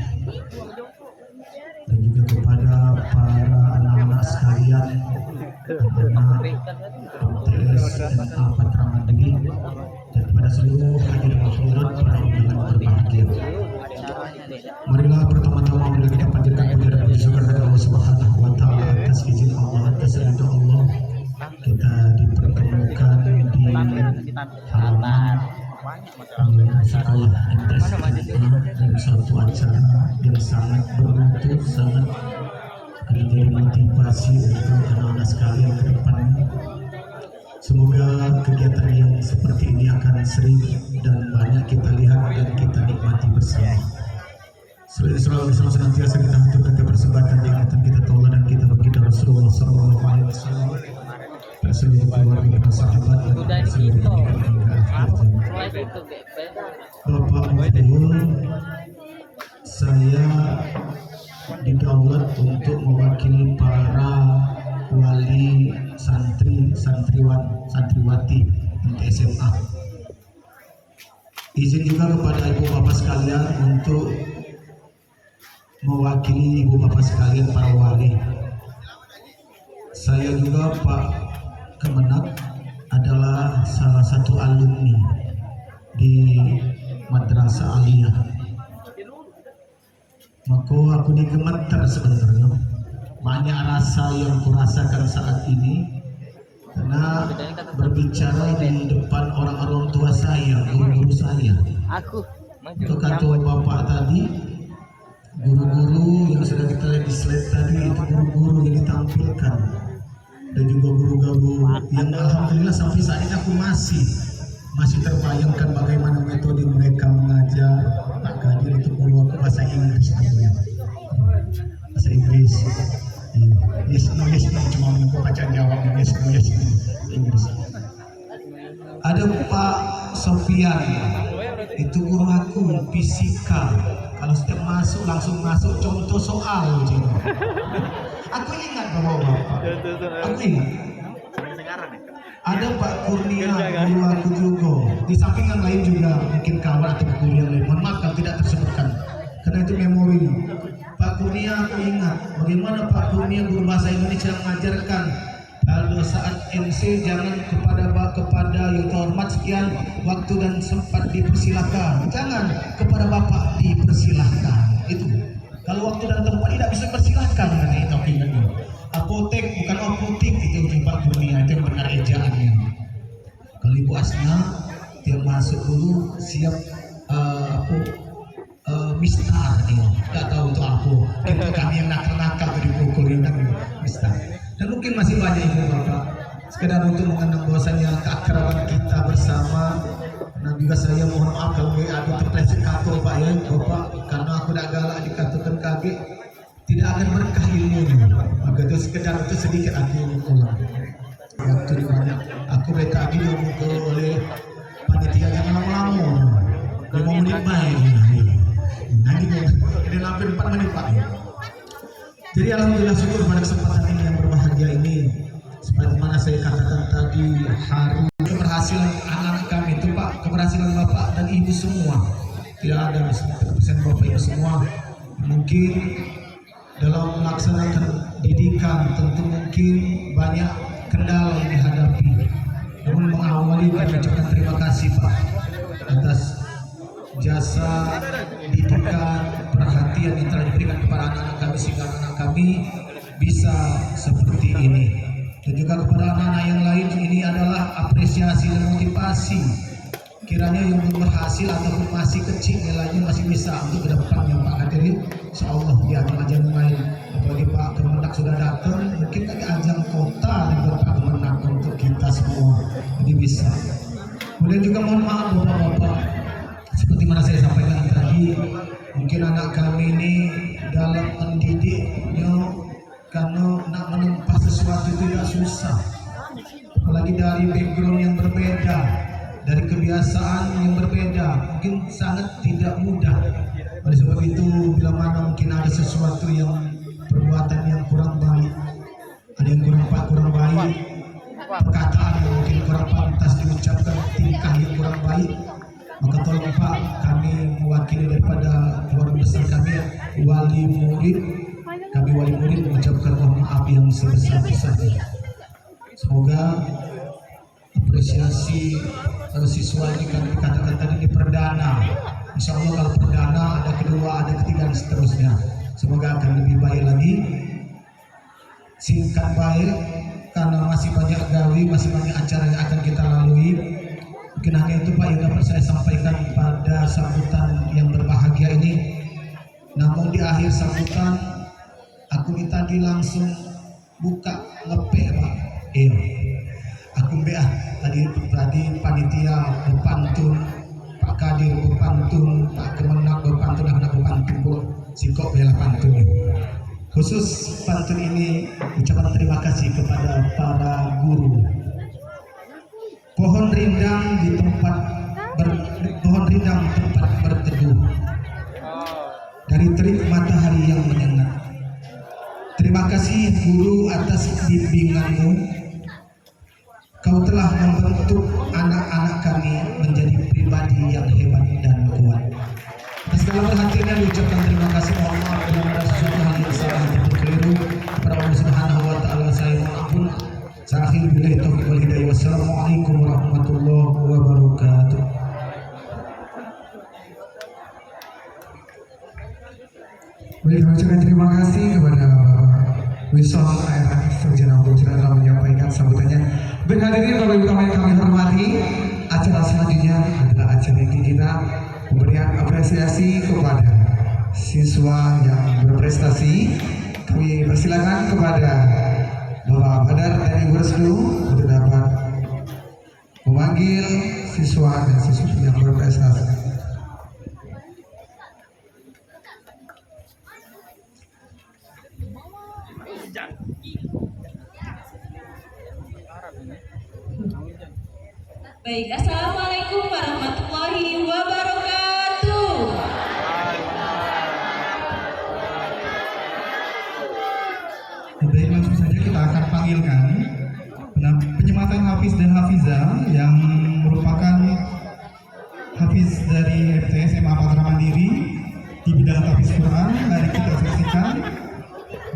dan juga kepada para anak-anak sekalian, anak MTS dan Patra Mandiri, dan kepada seluruh hadirin hadirat para undangan berbahagia. Marilah pertama-tama marilah kita panjatkan puja dan puji syukur kepada Allah Subhanahu wa taala atas izin Allah, atas ridho Allah kita dipertemukan di halaman sekolah MTS dan suatu acara yang sangat bermutu, sangat menjadi motivasi untuk anak-anak sekalian ke depannya. Semoga kegiatan yang seperti ini akan sering dan banyak kita lihat dan kita nikmati bersama. Selalu senantiasa kita haturkan, kita persembahkan diingatan kita taulah dan kita baginda Rasulullah Sallallahu Alaihi Wasallam, seluruh keluarga, para sahabat dan seluruh pendidikan hingga akhir zaman. Bapak Mufidul, saya didaulat untuk mewakili para wali santri, santriwati untuk SMA. Izin juga kepada ibu bapak sekalian untuk mewakili ibu bapak sekalian para wali. Saya juga Pak Kemenag adalah salah satu alumni di Madrasah Aliyah. Maka aku digemetar sebenarnya. Banyak rasa yang kurasakan saat ini karena berbicara di depan orang-orang tua saya, guru-guru saya. Untuk kata bapak tadi, guru-guru yang sudah kita lihat di slide tadi itu guru-guru yang ditampilkan, dan juga guru-guru yang alhamdulillah sampai saat ini aku masih terbayangkan bagaimana metode mereka mengajar. Tak kadir itu keluar bahasa Inggris namanya, bahasa Inggris. Yes no cuma menunggu bacaan jawab yes no Inggris. Ada Pak Sofian, itu guru aku fisika. Kalau setiap masuk langsung masuk contoh soal gitu. Aku ingat bapak-bapak. Aku ingat. Ada Pak Kurnia guru aku juga. Di samping yang lain juga mungkin kawan atau guru yang lain. Mohon maaf kalau tidak tersebutkan. Karena itu memori. Pak Kurnia aku ingat bagaimana Pak Kurnia guru bahasa Indonesia mengajarkan kalau saat MC jangan kepada yang terhormat sekian waktu dan sempat dipersilahkan. Jangan kepada Bapak dipersilahkan. Itu. Kalau waktu dan tempat tidak bisa persilahkan kan itu ingatnya. Apotek bukan apotek itu Pak Kurnia itu yang benar ejaannya. Kalau Ibu Asna tiap masuk dulu siap mistar dia nggak tahu untuk apa. Itu kami yang nakal-nakal dari pukul kan mistar. Dan mungkin masih banyak ibu bapak sekedar untuk mengenang bahwasanya keakraban kita bersama. Dan juga saya mohon maaf kalau ada terpleset kata Pak ya Bapak, karena aku tidak galak dikatakan kaget tidak akan berkah ilmunya. Maka itu sekedar itu sedikit aku ulang. Waktu di mana aku BKG diumumkan oleh panitia jangan lama-lama 5 menit baik. Nanti ini hampir 4 menit Pak. Jadi alhamdulillah syukur pada kesempatan ini yang berbahagia ini. Seperti mana saya katakan tadi, hari keberhasilan anak-anak kami itu Pak, keberhasilan Bapak dan Ibu semua. Tidak ada keberhasilan Bapak Ibu semua. Mungkin dalam melaksanakan didikan tentu mungkin banyak kendala yang dihadapi. Namun mengawali kami ucapkan terima kasih Pak atas jasa didikan, perhatian yang telah diberikan kepada anak-anak kami sehingga anak kami bisa seperti ini. Dan juga kepada anak-anak yang lain ini adalah apresiasi dan motivasi. Kiranya yang belum berhasil ataupun masih kecil nilainya masih bisa untuk ke depannya Pak hadirin. Insyaallah di ajang main apalagi Pak Kemenang sudah datang, mungkin lagi ajang kota juga Pak Kemenang untuk kita semua. Jadi bisa. Kemudian juga mohon maaf Bapak-bapak, seperti mana saya sampaikan tadi, mungkin anak kami ini dalam mendidiknya karena nak menempa sesuatu itu tidak susah, apalagi dari background yang berbeda, dari kebiasaan yang berbeda, mungkin sangat tidak mudah. Oleh sebab itu, bila mana mungkin ada sesuatu yang perbuatan yang kurang baik, ada yang kurang baik, perkataan yang mungkin kurang pantas diucapkan, tingkah yang kurang baik, maka tolong Pak, kami mewakili daripada keluarga besar kami, wali murid mengucapkan mohon maaf yang sebesar-besarnya. Semoga apresiasi siswa ini kan dikatakan tadi di perdana. Insya Allah kalau perdana ada kedua, ada ketiga dan seterusnya. Semoga akan lebih baik lagi. Singkat baik karena masih banyak gawe, masih banyak acara yang akan kita lalui. Mungkin hanya itu Pak yang dapat saya sampaikan pada sambutan yang berbahagia ini. Namun di akhir sambutan aku tadi langsung buka ngepek Pak. Iya. Aku tadi panitia berpantun, Pak Kadir berpantun, Pak Kemenang berpantun, anak berpantun pun sikok bela pantunnya. Khusus pantun ini ucapan terima kasih kepada para guru. Pohon rindang tempat berteduh dari terik matahari yang menyengat. Terima kasih guru atas bimbinganmu. Kau telah membentuk anak-anak kami menjadi pribadi yang hebat dan kuat. Atas segala perhatiannya diucapkan terima kasih. Mohon maaf bila ada sesuatu hal yang salah ataupun keliru. Kepada Allah Subhanahu wa taala saya mohon ampun. Saya billahi taufiq wal hidayah. Wassalamualaikum warahmatullahi wabarakatuh. Baik, kami ucapkan terima kasih kepada Wisol ARF Sarjana Hukum telah menyampaikan sambutannya. Baik hadirin Bapak Ibu yang kami hormati, acara selanjutnya adalah acara yang kita pemberian apresiasi kepada siswa yang berprestasi. Kami persilakan kepada Bapak Badar dan Ibu Resdu untuk dapat memanggil siswa dan siswi yang berprestasi. Baik, assalamualaikum warahmatullahi wabarakatuh. Baik, langsung saja kita akan panggilkan penyematan Hafiz dan Hafizah yang merupakan Hafiz dari MTS SMA Patra Mandiri di bidang Hafiz Quran. Mari kita saksikan.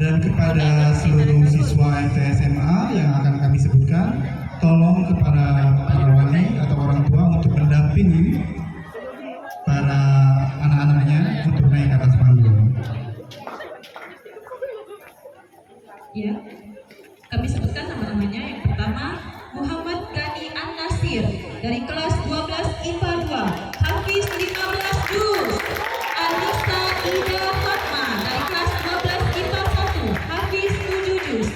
Dan kepada seluruh siswa MTS SMA yang akan kami sebutkan, tolong kepada para wali atau orang tua untuk mendampingi para anak-anaknya untuk naik ke atas panggung. Ya, kami sebutkan nama-namanya. Yang pertama, Muhammad Gani An-Nasir dari kelas 12 IPA 2, Hafiz 15 juz. Anissa Ida Fatma dari kelas 12 IPA 1, Hafiz 7 juz.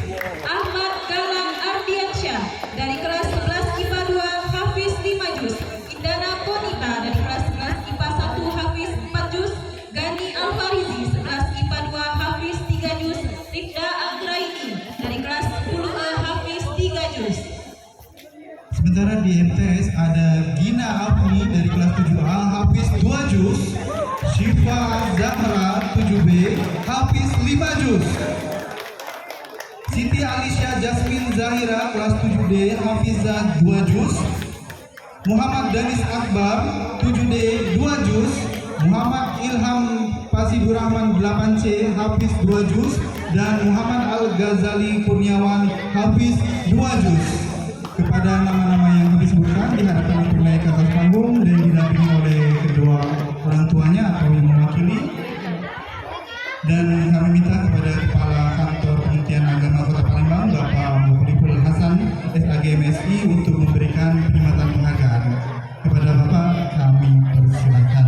Ahmad Galang Ardiansyah dari kelas 11 IPA 2, Hafiz 5 juz. Indana Konita dari kelas 11 IPA 1, Hafiz 4 juz. Gani Al-Farizi 11 IPA 2, Hafiz 3 juz. Rifda Anggraini dari kelas 10A, Hafiz 3 juz. Sementara di MTS ada Gina Afni dari kelas 7A, Hafiz 2 juz. Syifa Zahra 7B, Hafiz 5 juz. Siti Alicia Jasmine Zahira kelas 7D, Hafizah 2 juz. Muhammad Danis Akbar 7D 2 juz. Muhammad Ilham Pasidur Rahman 8C, Hafiz 2 juz. Dan Muhammad Al-Ghazali Kurniawan, Hafiz 2 juz. Kepada nama-nama yang kami sebutkan diharapkan untuk naik ke atas panggung dan didampingi oleh kedua orang tuanya atau yang mewakili. Dan kami minta kepada Kepala Kantor Kementerian Agama Kota Palembang, Bapak Mukhliful Hasan, SAG MSI, untuk memberikan penyematan penghargaan. Kepada Bapak kami persilakan.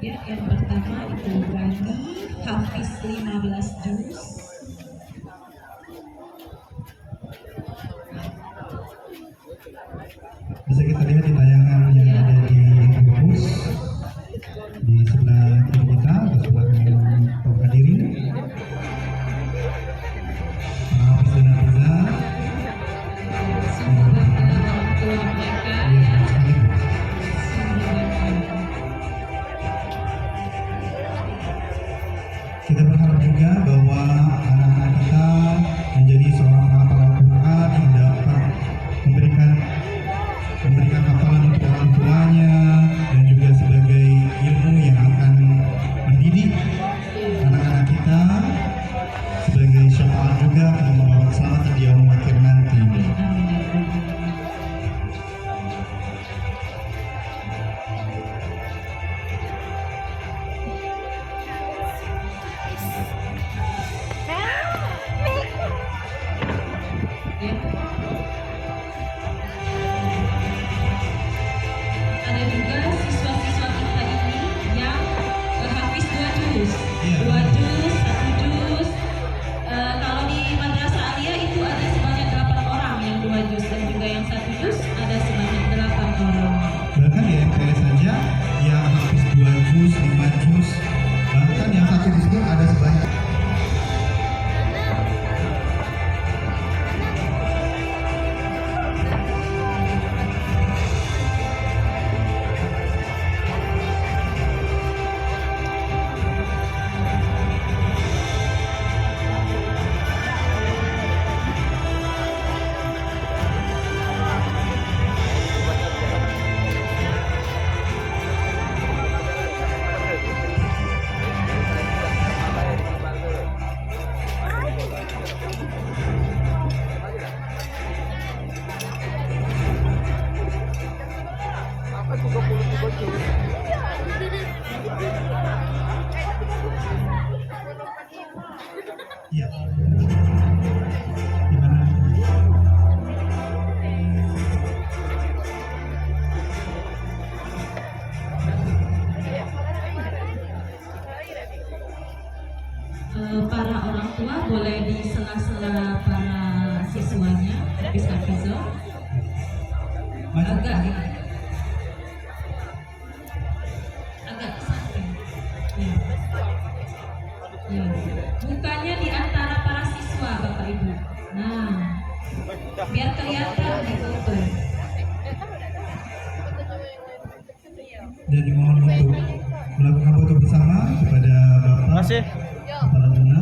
Ya, yang pertama itu Gani, Hafiz 15 juz. Bisa kita lihat di tayangan yang ada di kampus di sebelah kiri kita, di sebelah kanan Pak hadirin. Hafiz dan Hafizah. Semoga orang tua mereka Kita berharap juga bahwa anak-anak kita menjadi seorang penghafal Al-Quran yang dapat memberikan hafalan untuk orang tuanya dan juga sebagai ilmu yang akan mendidik anak-anak kita sebagai syafaat juga yang membawa keselamatan di yaumul akhir nanti. ada juga siswa-siswa kita ini yang Hafiz 2 juz. Iya. 2 juz, 1 juz. Kalau di Madrasah Alia itu ada sebanyak 8 orang yang 2 juz, dan juga yang 1 juz ada sebanyak 8 orang. Bahkan di MTS saja yang habis 2 juz, 5 juz, bahkan yang 1 juz pun ada sebanyak. Iya. Gimana? Para orang tua boleh di sela-sela para siswanya bisa agak ke samping. dan dimohon untuk melakukan foto bersama kepada Bapak Kepala Bina.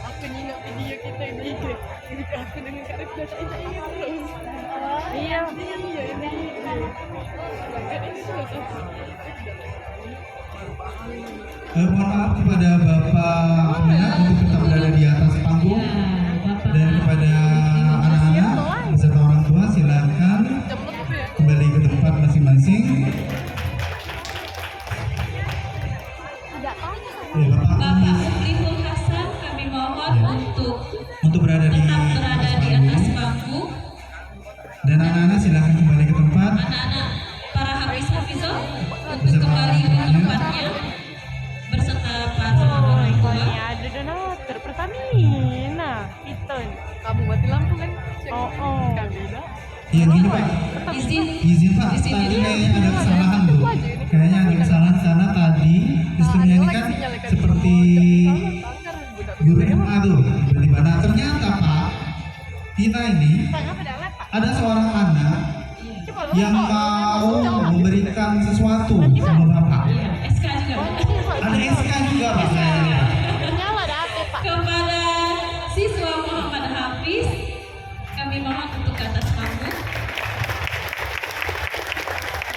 Aku ingat video kita ini. Aku dengan Kak Rifda tak ingat terus. Iya, iya ini. Mohon maaf kepada Bapak Minat untuk tetap berada di atas panggung, dan kepada anak-anak beserta orang tua silakan kembali ke tempat masing-masing. Ya, Bapak Muflihul Hasan kami mohon untuk berada di tetap berada di atas panggung. dan anak-anak silakan kembali ke tempat. Anak-anak para hafiz-hafizah untuk kembali ke tempatnya beserta para orang tua. Ada donatur Pertamina. Itu. Kamu mati lampu kan? Oh. Yang gini Pak, izin Pak, Di sini. tadi kayaknya ada kesalahan tuh. Kayaknya ada kesalahan sana tadi sistemnya ini kan seperti guru MA tuh di mana ternyata Pak, kita ini ada seorang anak yang mau memberikan sesuatu sama Bapak. SK juga. Ada SK juga Pak saya lihat. Kepada siswa Muhammad Hafiz kami mohon untuk ke atas panggung.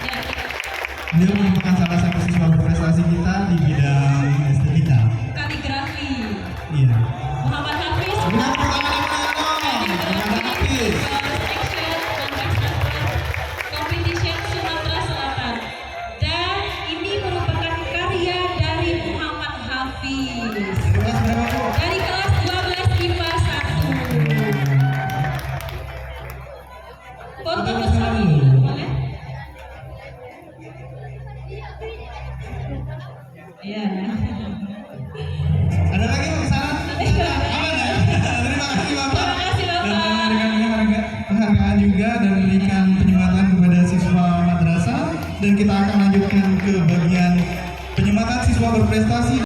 Ya, Beliau merupakan salah satu siswa berprestasi kita di bidang estetika. kaligrafi. Iya. Muhammad Hafiz. Berikan tepuk tangan yang meriah dong kepada Hafiz. Competition Sumatera Selatan, dan ini merupakan karya dari Muhammad Hafiz Dari kelas berapa Bu? dari kelas 12 IPA 1. Foto bersama boleh? Ya. Ada lagi Bu kesalahan? Aman ya? Terima kasih Bapak. Terima kasih, Bapak. Dan memberikan penghargaan juga dan memberikan penyematan kepada siswa madrasah, dan kita akan lanjutkan ke bagian penyematan siswa berprestasi.